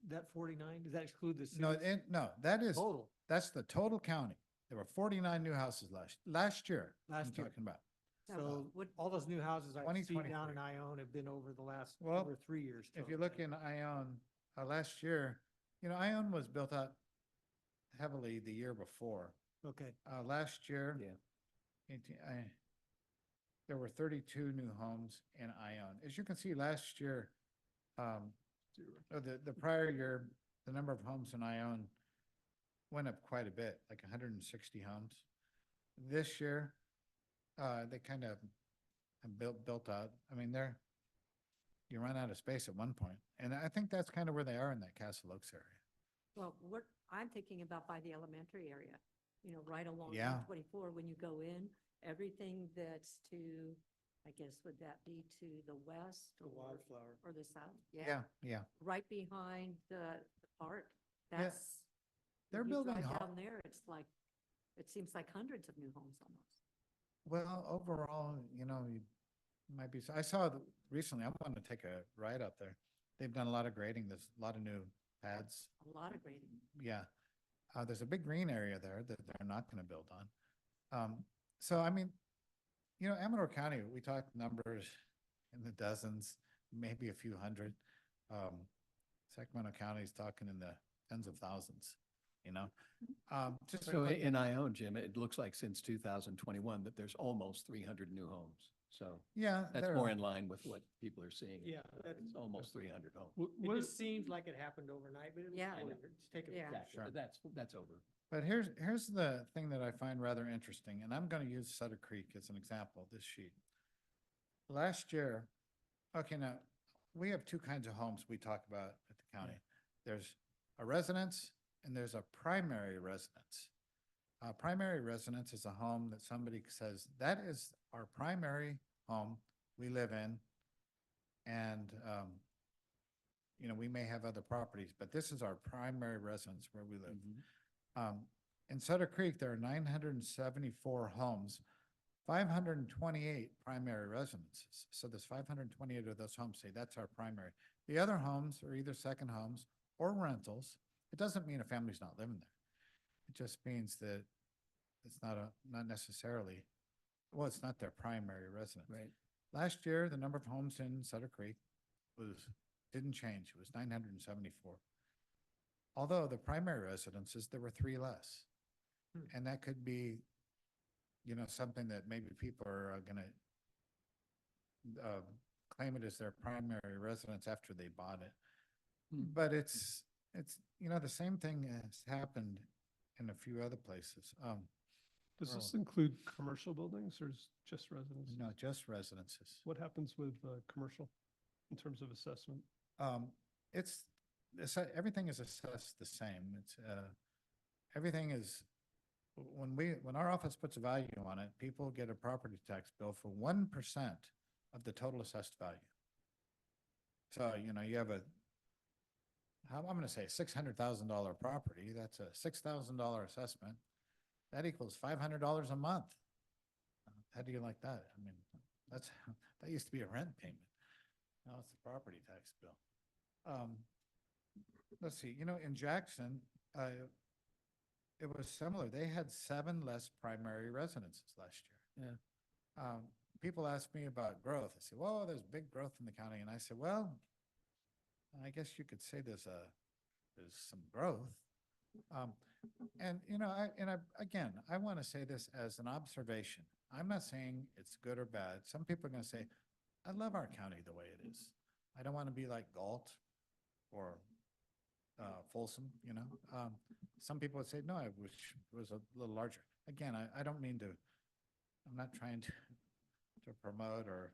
That 49? Does that exclude the no, cities? no, that is, Total, that's the total county. There were 49 new houses last year. I'm Last year. talking about. so would- all those new houses I see 2023. down in Ione have been over the last Well, 2 or 3 years. If you totally. look in Ione, last year, you know, Ione was built out heavily the year before. Okay, Last year, Yeah. there were 32 new homes in Ione. As you can see, last year, the prior year, the number of homes in Ione went up quite a bit, like 160 homes. This year, they kind of built out. I mean, you run out of space at one point, and I think that's kind of where they are in that Castle Oaks area. well, what I'm thinking about by the elementary area, you know, right along Yeah. 124, when you go in, everything that's to, I guess, would that be to the west the wildflower. or the south? Yeah. Right behind the park. Yeah. That's. They're when you building drive ho- down there, it's like, it seems like hundreds of new homes almost. Well, overall, you know, you might be, I saw recently, I wanted to take a ride out there. They've done a lot of grading. There's a lot of new pads. A lot of grading. Yeah. There's a big green area there that they're not going to build on. So, I mean, you know, Amador County, we talk numbers in the dozens, maybe a few hundred. Sacramento County is talking in the tens of thousands, you know? Just So like- in Ione, Jim, it looks like since 2021 that there's almost 300 new homes. So yeah, that's there more are- in line with what people are seeing. Yeah, that's, It's almost 300 homes. it just seems like it happened overnight, but it was Yeah. short. It's taken. Yeah. Exactly. Sure. That's over. But here's the thing that I find rather interesting, and I'm going to use Sutter Creek as an example, this sheet. Last year, okay, now, we have two kinds of homes we talk about at the county. There's a residence and there's a primary residence. A primary residence is a home that somebody says, that is our primary home we live in. And, you know, we may have other properties, but this is our primary residence where we live. In Sutter Creek, there are 974 homes, 528 primary residences. So there's 528 of those homes say that's our primary. The other homes are either second homes or rentals. It doesn't mean a family's not living there. It just means that it's not necessarily, well, it's not their primary residence. Right. Last year, the number of homes in Sutter Creek didn't change. It was 974. Although the primary residences, there were 3 less. And that could be, you know, something that maybe people are gonna claim it as their primary residence after they bought it. But it's, you know, the same thing has happened in a few other places. Does this include commercial buildings or is just residences? No, just residences. What happens with commercial? in terms of assessment? It's, everything is assessed the same. It's, everything is, when our office puts a value on it, people get a property tax bill for 1% of the total assessed value. So, you know, you have I'm gonna say $600,000 property, that's a $6,000 assessment. That equals $500 a month. How do you like that? I mean, that used to be a rent payment. Now it's the property tax bill. Let's see, you know, in Jackson, it was similar. They had 7 less primary residences last year. Yeah. People ask me about growth. I say, well, there's big growth in the county. And I said, well, I guess you could say there's some growth. And, you know, again, I want to say this as an observation. I'm not saying it's good or bad. Some people are going to say, I love our county the way it is. I don't want to be like Galt or Folsom, you know. Some people would say, no, I wish it was a little larger. Again, I don't mean to, I'm not trying to promote or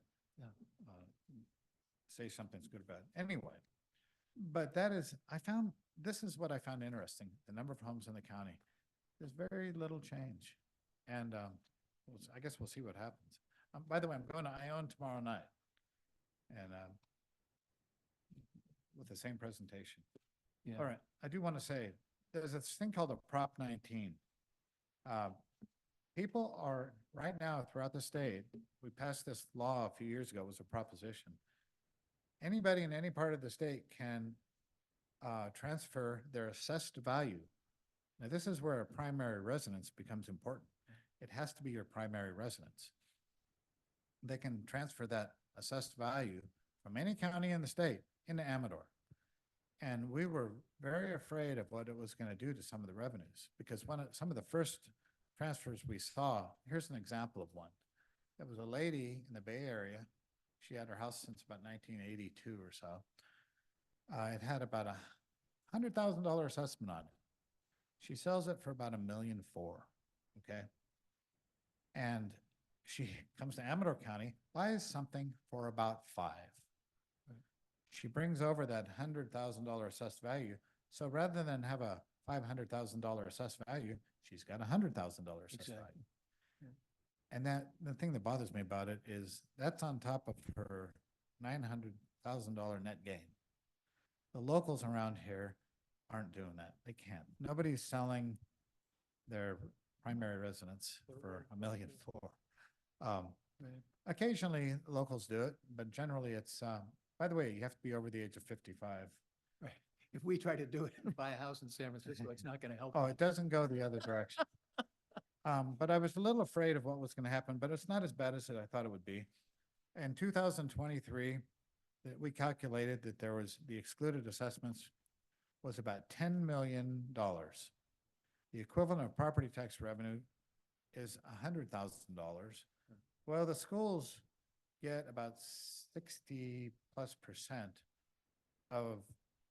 say something's good or bad. Anyway, but this is what I found interesting. The number of homes in the county, there's very little change. And I guess we'll see what happens. By the way, I'm going to Ione tomorrow night and with the same presentation. Yeah. All right, I do want to say, there's this thing called a Prop 19. People are, right now throughout the state, we passed this law a few years ago, it was a proposition. Anybody in any part of the state can transfer their assessed value. Now, this is where a primary residence becomes important. It has to be your primary residence. They can transfer that assessed value from any county in the state into Amador. And we were very afraid of what it was going to do to some of the revenues, because some of the first transfers we saw, here's an example of one. There was a lady in the Bay Area. She had her house since about 1982 or so. It had about $100,000 assessment on it. She sells it for about $1.4 million, okay? And she comes to Amador County, buys something for about $5 million. She brings over that $100,000 assessed value. So rather than have a $500,000 assessed value, she's got $100,000 assessed value. Yeah. And the thing that bothers me about it is that's on top of her $900,000 net gain. The locals around here aren't doing that. They can't. Nobody's selling their primary residence for $1.4 million. Occasionally locals do it, but generally it's, by the way, you have to be over the age of 55. Right. If we try to do it and buy a house in San Francisco, it's not going to help. Oh, it doesn't go the other direction. But I was a little afraid of what was going to happen, but it's not as bad as I thought it would be. In 2023, that we calculated that there was the excluded assessments was about $10 million. The equivalent of property tax revenue is $100,000. Well, the schools get about 60+% of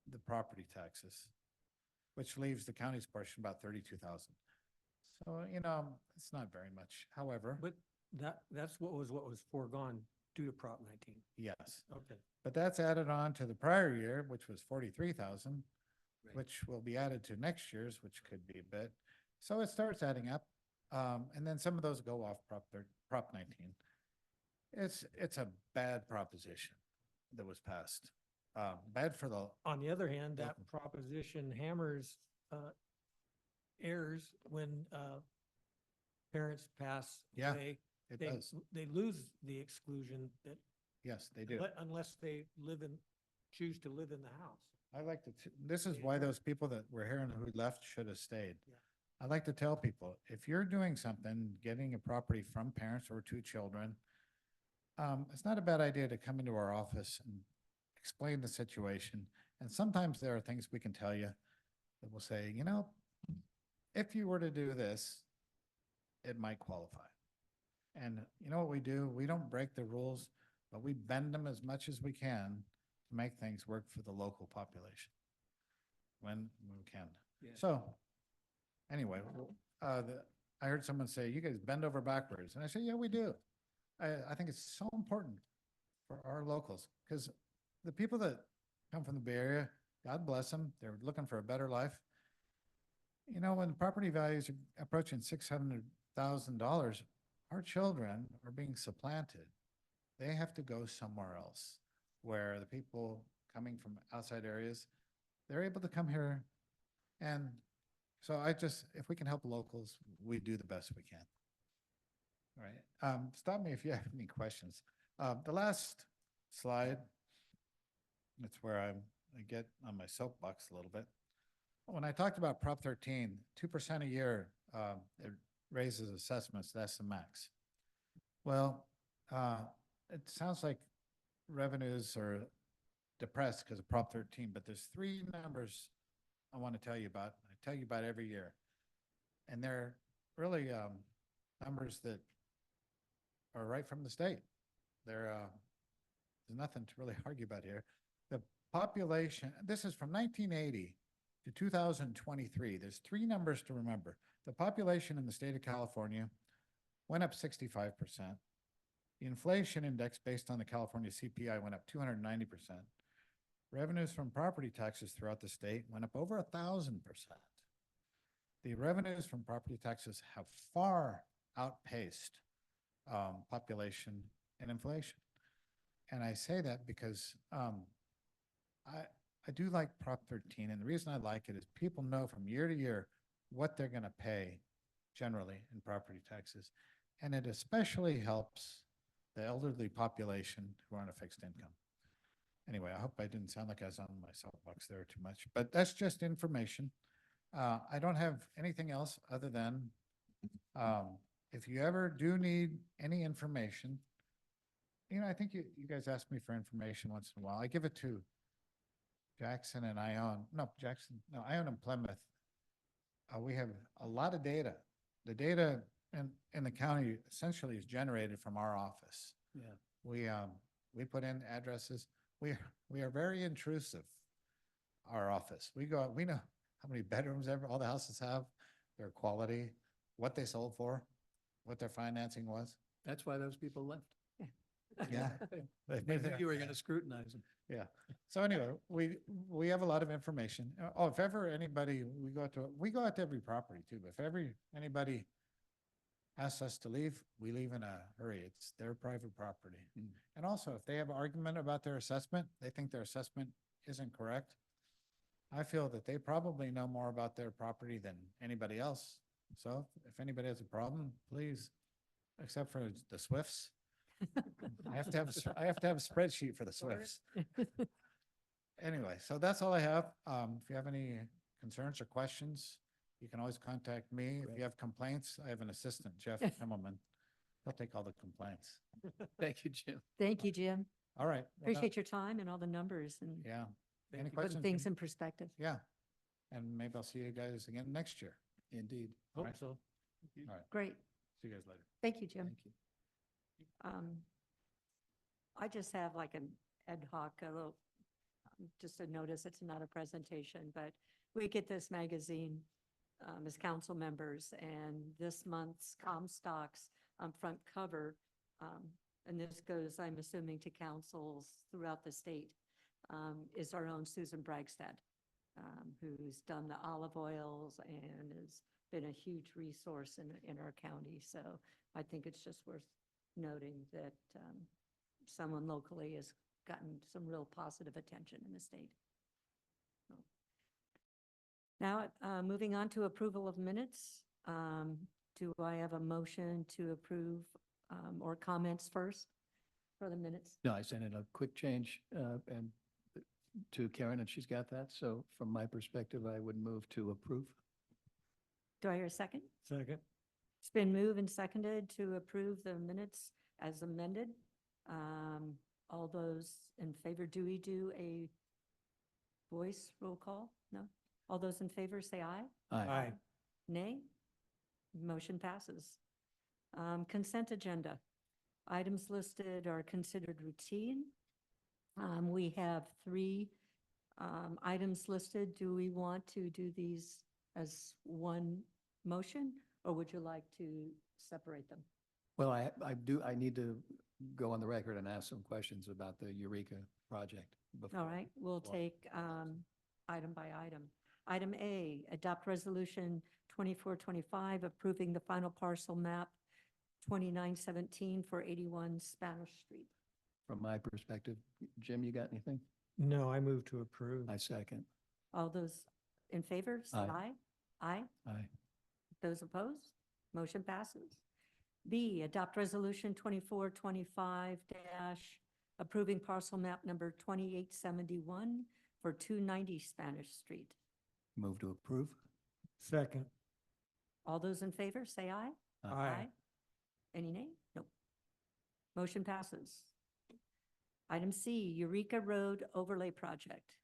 the property taxes, which leaves the county's portion about 32,000. So, you know, it's not very much. However, But that's what was foregone due to Prop 19. yes, Okay. but that's added on to the prior year, which was 43,000, which will be added to next year's, which could be a bit. So it starts adding up. And then some of those go off Prop 19. It's a bad proposition that was passed. Bad for the, On the other hand, that Welcome. proposition hammers heirs when parents pass Yeah, away. it They, does. they lose the exclusion that, Yes, they do. unless they choose to live in the house. I like to, this is why those people that were here and who left should have stayed. Yeah. I like to tell people, if you're doing something, getting a property from parents or 2 children, it's not a bad idea to come into our office and explain the situation. And sometimes there are things we can tell you that will say, you know, if you were to do this, it might qualify. And you know what we do? We don't break the rules, but we bend them as much as we can to make things work for the local population when we can. Yeah. So anyway, I heard someone say, you guys bend over backwards. And I say, yeah, we do. I think it's so important for our locals because the people that come from the Bay Area, God bless them, they're looking for a better life. You know, when property values are approaching $600,000, our children are being supplanted. They have to go somewhere else where the people coming from outside areas, they're able to come here. And so if we can help locals, we do the best we can. All right. Stop me if you have any questions. The last slide, that's where I get on my soapbox a little bit. When I talked about Prop 13, 2% a year, it raises assessments, that's the max. Well, it sounds like revenues are depressed because of Prop 13, but there's three numbers I want to tell you about. I tell you about every year. And they're really numbers that are right from the state. There's nothing to really argue about here. The population, this is from 1980 to 2023. There's three numbers to remember. The population in the state of California went up 65%. The inflation index based on the California CPI went up 290%. Revenues from property taxes throughout the state went up over 1,000%. The revenues from property taxes have far outpaced population and inflation. And I say that because I do like Prop 13, and the reason I like it is people know from year to year what they're going to pay generally in property taxes. And it especially helps the elderly population who are on a fixed income. Anyway, I hope I didn't sound like I was on my soapbox there too much, but that's just information. I don't have anything else other than if you ever do need any information, you know, I think you guys ask me for information once in a while. I give it to Jackson and Ione. No, Ione and Plymouth. We have a lot of data. The data in the county essentially is generated from our office. Yeah. We put in addresses. We are very intrusive, our office. We go out, we know how many bedrooms all the houses have, their quality, what they sold for, what their financing was. That's why those people left. Yeah. They knew you were going to scrutinize them. Yeah. So anyway, we have a lot of information. Oh, if ever anybody, we go out to every property too, but if anybody asks us to leave, we leave in a hurry. It's their private property. And also, if they have an argument about their assessment, they think their assessment isn't correct, I feel that they probably know more about their property than anybody else. So if anybody has a problem, please, except for the Swifts. I have to have a spreadsheet for the Swifts. Anyway, so that's all I have. If you have any concerns or questions, you can always contact me. If you have complaints, I have an assistant, Jeff Himmelman. He'll take all the complaints. Thank you, Jim. Thank you, Jim. All right. well, Appreciate your time and all the numbers and Yeah. Any putting questions? things in perspective. Yeah. And maybe I'll see you guys again next year. Indeed. All Hope right. so. All right. Great. See you guys later. Thank you, Jim. Thank you. I just have like an ad hoc, a little, just a notice, it's not a presentation, but we get this magazine as council members, and this month's Comstock's front cover, and this goes, I'm assuming, to councils throughout the state, is our own Susan Bragstad, who's done the olive oils and has been a huge resource in our county. So I think it's just worth noting that someone locally has gotten some real positive attention in the state. So. Now, moving on to approval of minutes. Do I have a motion to approve or comments first for the minutes? No, I sent in a quick change and to Karen, and she's got that. So from my perspective, I would move to approve. Do I hear a second? Second. It's been moved and seconded to approve the minutes as amended. All those in favor, do we do a voice roll call? No? All those in favor say aye. Aye. Nay? Motion passes. Consent agenda. Items listed are considered routine. We have three items listed. Do we want to do these as one motion, or would you like to separate them? Well, I need to go on the record and ask some questions about the Eureka project. before. All right, we'll Well- take item by item. Item A, adopt resolution 2425 approving the final parcel map 2917 for 81 Spanish Street. From my perspective, Jim, you got anything? No, I move to approve. I second. All those in favor, say Aye. aye. Aye. Aye. Those opposed? Motion passes. B, adopt resolution 2425 approving parcel map number 2871 for 290 Spanish Street. Move to approve? Second. All those in favor, say aye. Aye. Any nay? Nope. Motion passes. Item C, Eureka Road Overlay Project.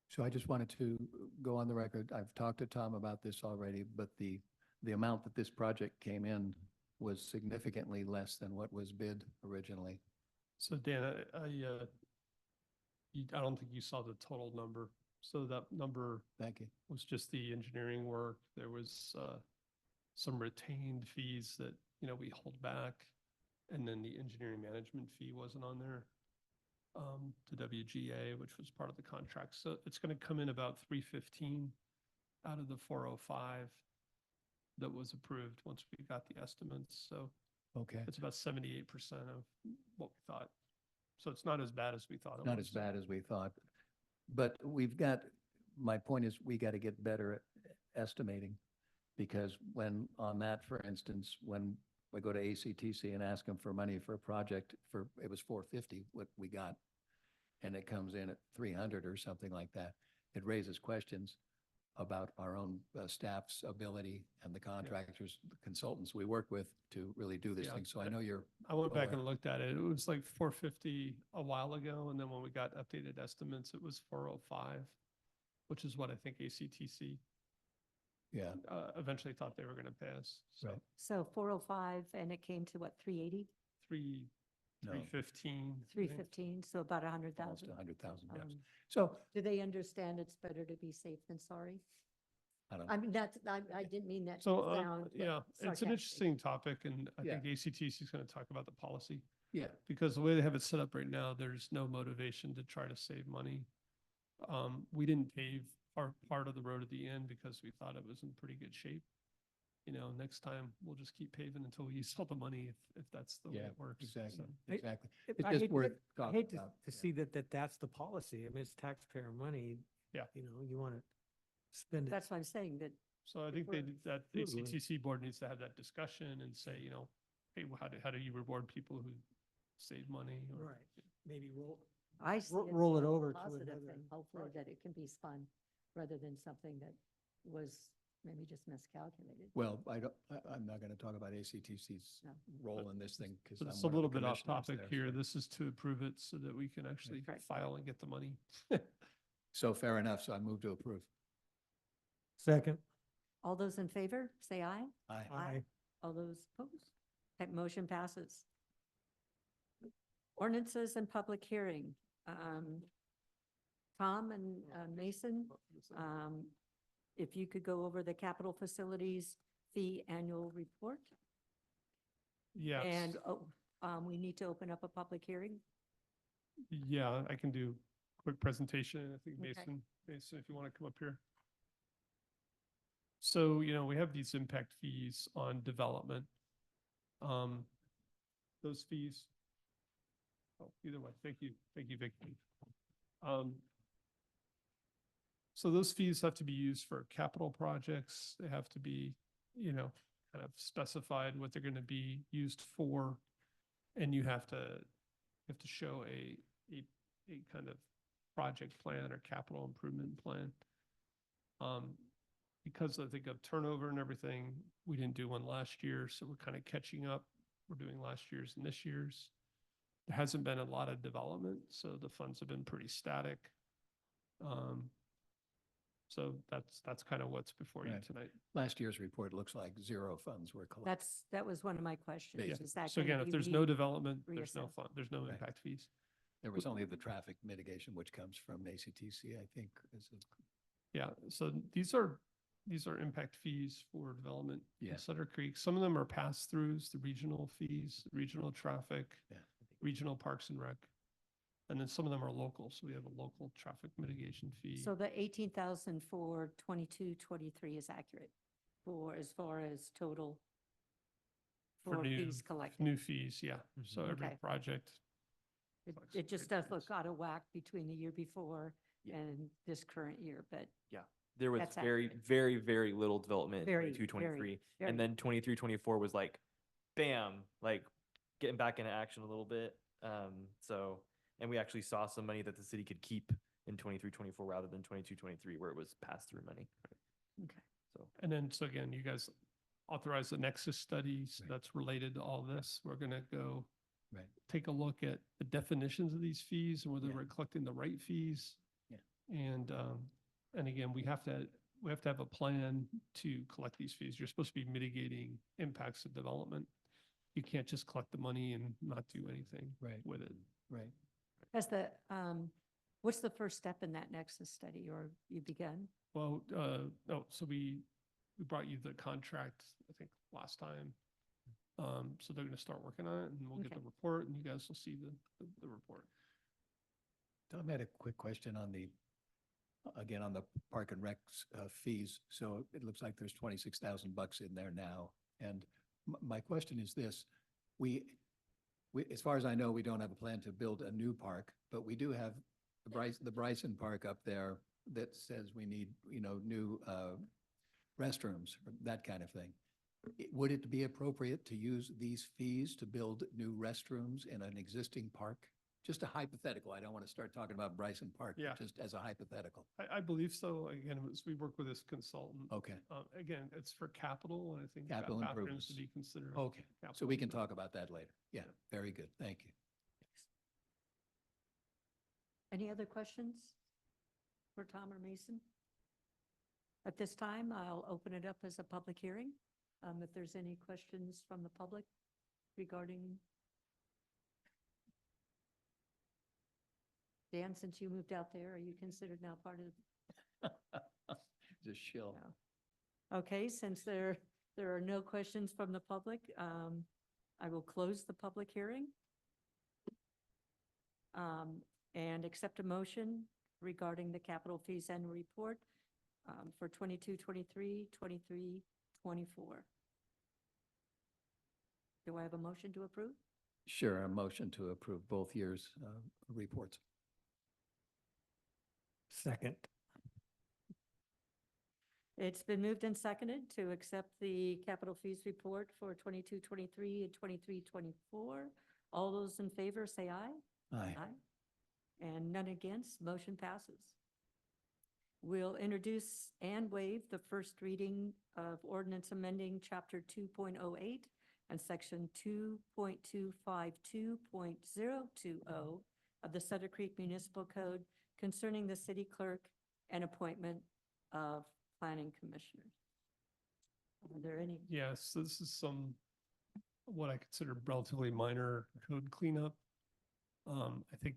So I just wanted to go on the record. I've talked to Tom about this already, but the amount that this project came in was significantly less than what was bid originally. So Dan, I don't think you saw the total number. So that number Thank you. was just the engineering work. There was some retained fees that, we hold back. And then the engineering management fee wasn't on there to WGA, which was part of the contract. So it's going to come in about 315 out of the 405 that was approved once we got the estimates. So Okay. it's about 78% of what we thought. So it's not as bad as we thought it was. Not as bad as we thought. But my point is, we got to get better at estimating. Because when, on that, for instance, when we go to ACTC and ask them for money for a project it was 450, what we got, and it comes in at 300 or something like that, it raises questions about our own staff's ability and the contractors, the consultants we work with to really do this Yeah. thing. So I know you're, I went back aware. and looked at it. It was like 450 a while ago. And then when we got updated estimates, it was 405, which is what I think ACTC yeah, eventually thought they were going to pay us. So Right. So 405, and it came to what, 380, three, no, 315. 315, so about almost 100,000. 100,000. Um, So Do they understand it's better to be safe than sorry? I don't, I mean, I didn't mean that to So, sound yeah, it's an sarcastic. interesting topic and I Yeah. think ACTC is going to talk about the policy. yeah, Because the way they have it set up right now, there's no motivation to try to save money. We didn't pave our part of the road at the end because we thought it was in pretty good shape. Next time we'll just keep paving until we use all the money if that's the way yeah, it works. exactly, So, exactly. I It's just hate to- worth I talking hate about. to see that's the policy. I mean, it's taxpayer money. Yeah. You want to spend it. That's what I'm saying, that So I think we're that Ooh. ACTC board needs to have that discussion and say, hey, how do you reward people who save money? or- Right. Maybe I see it roll as it a over to positive another- thing, hopefully that it can be spun rather than something that was maybe just miscalculated. Well, I'm not going to talk about ACTC's No. role in this thing because So I'm it's a one of the little bit off commissioners topic there, here. so- This is to approve it so that we can actually Right. file and get the money. So fair enough. So I move to approve. Second. All those in favor, say aye. Aye. Aye. All those opposed? That motion passes. Ordinances and public hearing. Tom and Mason, if you could go over the capital facilities fee annual report. Yes. And we need to open up a public hearing. Yeah, I can do a quick presentation. I think Okay. Mason, if you want to come up here. So, we have these impact fees on development. Those fees. Oh, either way, thank you, Vicky. So those fees have to be used for capital projects. They have to be, kind of specified what they're going to be used for. And you have to show a kind of project plan or capital improvement plan. Because I think of turnover and everything, we didn't do one last year, so we're kind of catching up. We're doing last year's and this year's. There hasn't been a lot of development, so the funds have been pretty static. So that's kind of what's before you Right. tonight. Last year's report looks like 0 funds were collected. That was one of my questions. Yeah. Is that So gonna again, if be there's no development, there's no reassessed? fund, there's no Right. impact fees. There was only the traffic mitigation, which comes from ACTC, I think. Yeah, so these are impact fees for development Yeah. in Sutter Creek. Some of them are pass-throughs, the regional fees, regional traffic, Yeah. regional parks and rec. And then some of them are local, so we have a local traffic mitigation fee. So the 18,000 for 22-23 is accurate for as far as total for new- fees collected. New fees, yeah. So every Okay. project. It just does look out of whack between the year before Yeah. and this current year, but There was That's very, accurate. very, very little development in Very, 22, very, 23. very. And then 23, 24 was like, bam, like getting back into action a little bit. So, and we actually saw some money that the city could keep in 23, 24 rather than 22, 23 where it was pass through money. Okay. So, And then, so again, you guys authorize the nexus studies Right. that's related to all this. We're gonna go Right. take a look at the definitions of these fees and whether Yeah. we're collecting the right fees. Yeah. And again, we have to have a plan to collect these fees. You're supposed to be mitigating impacts of development. You can't just collect the money and not do anything Right. with it. Right. Has the, what's the first step in that nexus study, or you begun? Well, no, so we brought you the contract, I think, last time. So they're gonna start working on it and we'll get Okay. the report and you guys will see the report. Tom had a quick question on the, again, on the park and recs fees. So it looks like there's $26,000 in there now. And my question is this, we, as far as I know, we don't have a plan to build a new park, but we do have the Bryson Park up there that says we need, new restrooms, or that kind of thing. Would it be appropriate to use these fees to build new restrooms in an existing park? Just a hypothetical. I don't want to start talking about Bryson Park, Yeah. but just as a hypothetical. I believe so. Again, we work with this consultant. Okay, Again, it's for capital and I think Capital bathrooms to improvements. be considered. okay. So capital we can improvement. talk about that later. Yeah, very good. Thank you. Any other questions for Tom or Mason? At this time, I'll open it up as a public hearing. If there's any questions from the public regarding. Dan, since you moved out there, are you considered now part of? Just chill. No. Okay, since there are no questions from the public, I will close the public hearing. And accept a motion regarding the capital fees annual report for 22, 23, 23, 24. Do I have a motion to approve? Sure, a motion to approve both years' reports. Second. It's been moved and seconded to accept the capital fees report for 22, 23, and 23, 24. All those in favor, say aye. Aye. And none against, motion passes. We'll introduce and waive the first reading of ordinance amending chapter 2.08 and section 2.252.020 of the Sutter Creek Municipal Code concerning the city clerk and appointment of planning commissioners. Are there any? Yes, this is what I consider relatively minor code cleanup. I think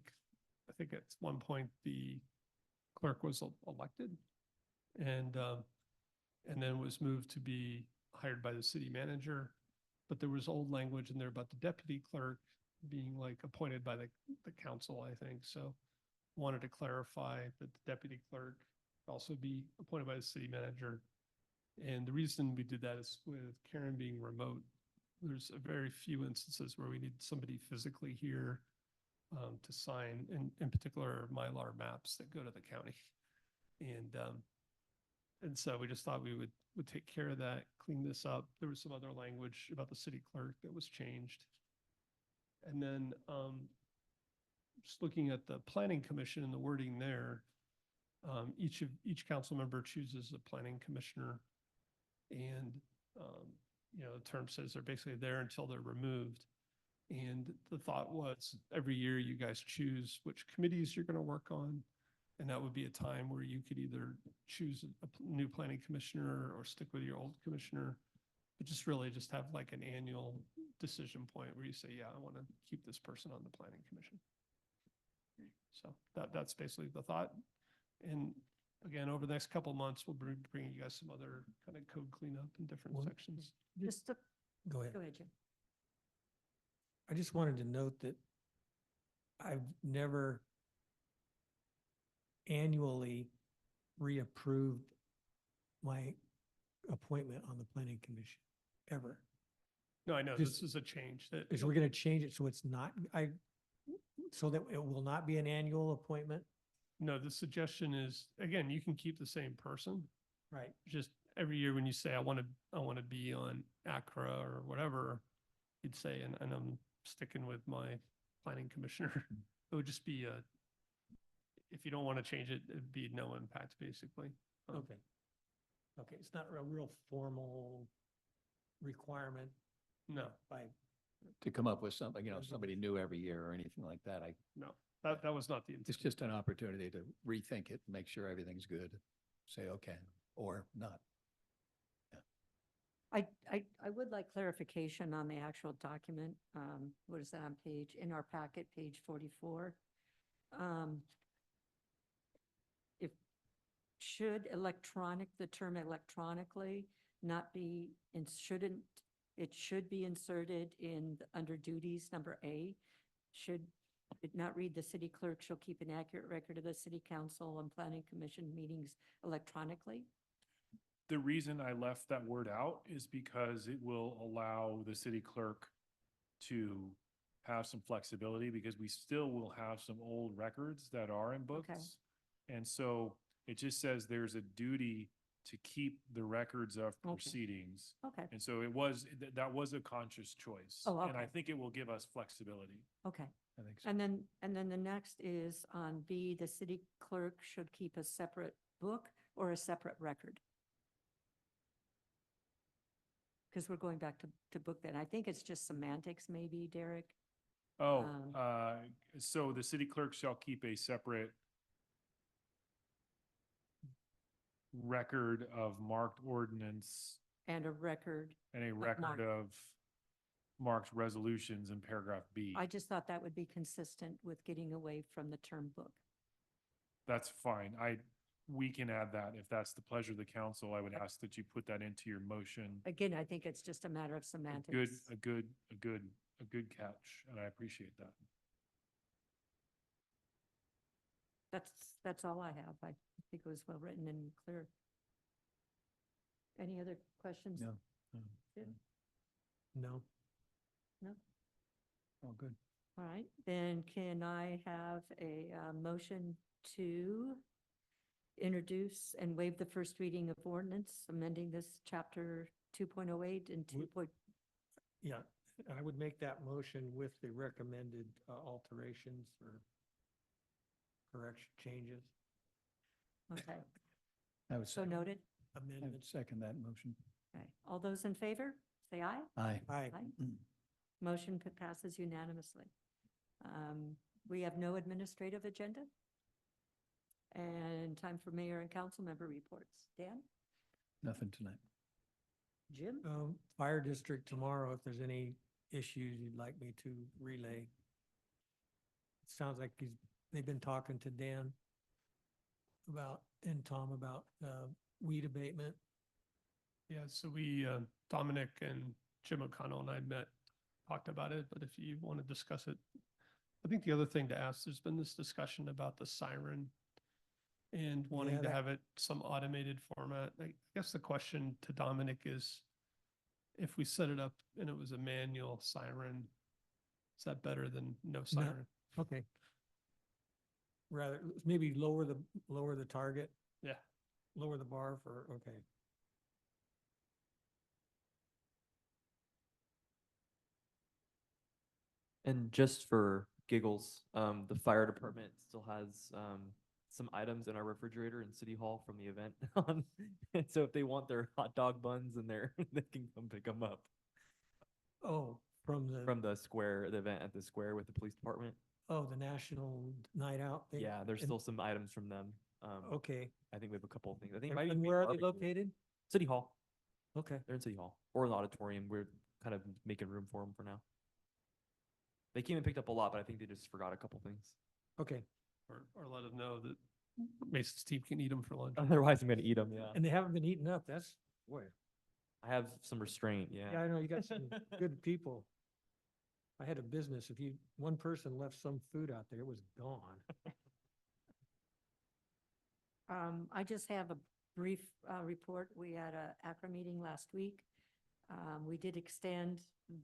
at one point the clerk was elected and then was moved to be hired by the city manager. But there was old language in there about the deputy clerk being like appointed by the council, I think. So wanted to clarify that the deputy clerk also be appointed by the city manager. And the reason we did that is with Karen being remote, there's a very few instances where we need somebody physically here to sign, in particular Mylar maps that go to the county. And so we just thought we would take care of that, clean this up. There was some other language about the city clerk that was changed. And then just looking at the planning commission and the wording there, each council member chooses a planning commissioner. And, the term says they're basically there until they're removed. And the thought was every year you guys choose which committees you're going to work on. And that would be a time where you could either choose a new planning commissioner or stick with your old commissioner. But just really just have like an annual decision point where you say, yeah, I want to keep this person on the planning commission. So that's basically the thought. And again, over the next couple of months, we'll bring you guys some other kind of code cleanup in different Well, sections. Just to, Go ahead. go ahead, Jim. I just wanted to note that I've never annually reapproved my appointment on the planning commission, ever. No, I know, Just- this is a change that. Is we're gonna change it so it's not, so that it will not be an annual appointment? No, the suggestion is, again, you can keep the same person. Right. Just every year when you say, I want to be on ACRA or whatever, you'd say, and I'm sticking with my planning commissioner. It would just be if you don't want to change it, it'd be no impact, basically. Okay. Okay, it's not a real formal requirement No, by, To come up with something, somebody new every year or anything like that. no, that was not the It's intent. just an opportunity to rethink it, make sure everything's good, say, okay, or not. I would like clarification on the actual document. What is that on in our packet, page 44? If, the term electronically not be, it should be inserted under duties, number A. Should it not read, the city clerk shall keep an accurate record of the city council and planning commission meetings electronically? The reason I left that word out is because it will allow the city clerk to have some flexibility, because we still will have some old records that are in books. And so it just says there's a duty to keep the records of Okay. proceedings. Okay, And so that was a conscious choice. Oh, And I okay. think it will give us flexibility. okay. I think so. And then the next is on B, the city clerk should keep a separate book or a separate record. Because we're going back to book then. I think it's just semantics maybe, Derek. Oh, Um, so the city clerk shall keep a separate record of marked ordinance And a record. and a marked. record of marked resolutions in paragraph B. I just thought that would be consistent with getting away from the term book. That's fine. We can add that if that's the pleasure of the council. I would ask that you put that into your motion. Again, I think it's just a matter of A semantics. good catch, and I appreciate that. That's all I have. I think it was well written and clear. Any other questions? No. Jim? no. No? Oh, good. All right, then can I have a motion to introduce and waive the first reading of ordinance, amending this chapter 2.08 and 2. Yeah, I would make that motion with the recommended alterations or correction changes, Okay, I would so second, noted. I would amendments. second that motion. Okay, all those in favor, say aye. Aye. Aye. Motion passes unanimously. We have no administrative agenda. And time for mayor and council member reports. Dan? Nothing tonight. Jim? Fire district tomorrow, if there's any issues you'd like me to relay. It sounds like they've been talking to Dan and Tom about weed abatement. Yeah, so Dominic and Jim O'Connell and I met, talked about it, but if you want to discuss it, I think the other thing to ask, there's been this discussion about the siren and wanting Yeah, to that- have it some automated format. I guess the question to Dominic is, if we set it up and it was a manual siren, is that better than no siren? Okay. Rather, maybe lower the target, Yeah. lower the bar for, okay. And just for giggles, the fire department still has some items in our refrigerator in City Hall from the event on. And so if they want their hot dog buns in there, they can come pick them up Oh, from from the square, the event at the square with the police department. the national night out thing? Yeah, there's And- still some items from them. Okay. I think we have a couple of things. I think it And might even and be where are they barbecue. located? City Hall. Okay. They're in City Hall or an auditorium. We're kind of making room for them for now. They came and picked up a lot, but I think they just forgot a couple things. Okay. Or let them know that Mason's team can eat them for lunch. Otherwise, I'm gonna eat them. Yeah. And they haven't been eaten up. That's, boy. I have some restraint. Yeah, Yeah. I know you got some good people. I had a business, if one person left some food out there, it was gone. I just have a brief report. We had a ACRA meeting last week. We did extend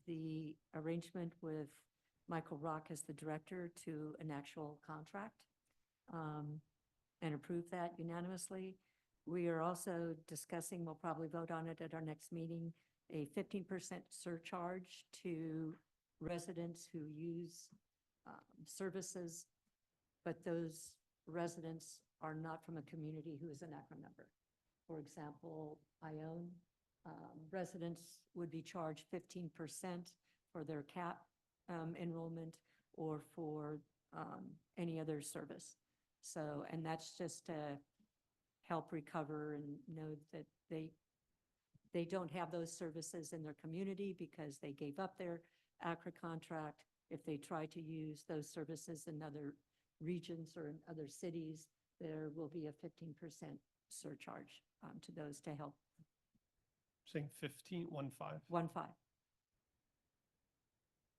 the arrangement with Michael Rock as the director to an actual contract and approve that unanimously. We are also discussing, we'll probably vote on it at our next meeting, a 15% surcharge to residents who use services, but those residents are not from a community who is an ACRA member. For example, Ione residents would be charged 15% for their CAP enrollment or for any other service. So, and that's just to help recover and know that they don't have those services in their community because they gave up their ACRA contract. If they try to use those services in other regions or in other cities, there will be a 15% surcharge to those to help. Saying 15. 1-5.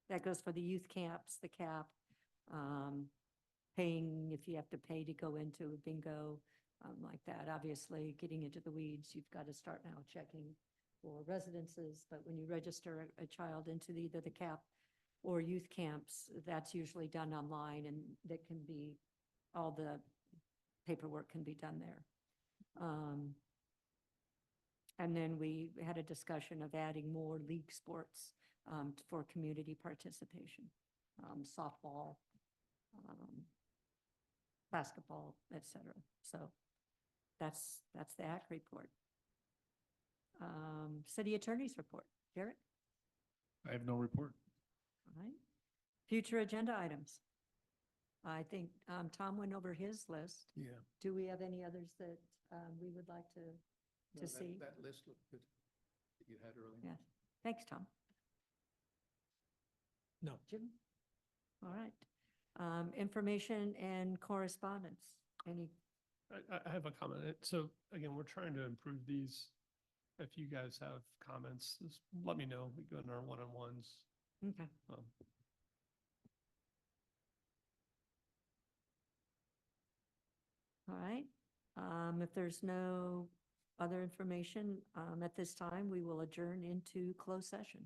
That goes for the youth camps, the CAP, paying if you have to pay to go into a bingo, like that. Obviously, getting into the weeds, you've got to start now checking for residences, but when you register a child into either the CAP or youth camps, that's usually done online and that can be, all the paperwork can be done there. And then we had a discussion of adding more league sports for community participation, softball, basketball, etc. So that's the ACT report. City Attorney's report. Garrett? I have no report. All right. Future agenda items. I think Tom went over his list. Yeah. Do we have any others that we would like to No, see? That list looked good that you had earlier. Yeah. Thanks, Tom. No. Jim? All right. Information and correspondence. Any, I have a comment. So again, we're trying to improve these. If you guys have comments, just let me know. We go in our one-on-ones. okay. All right. If there's no other information at this time, we will adjourn into closed session.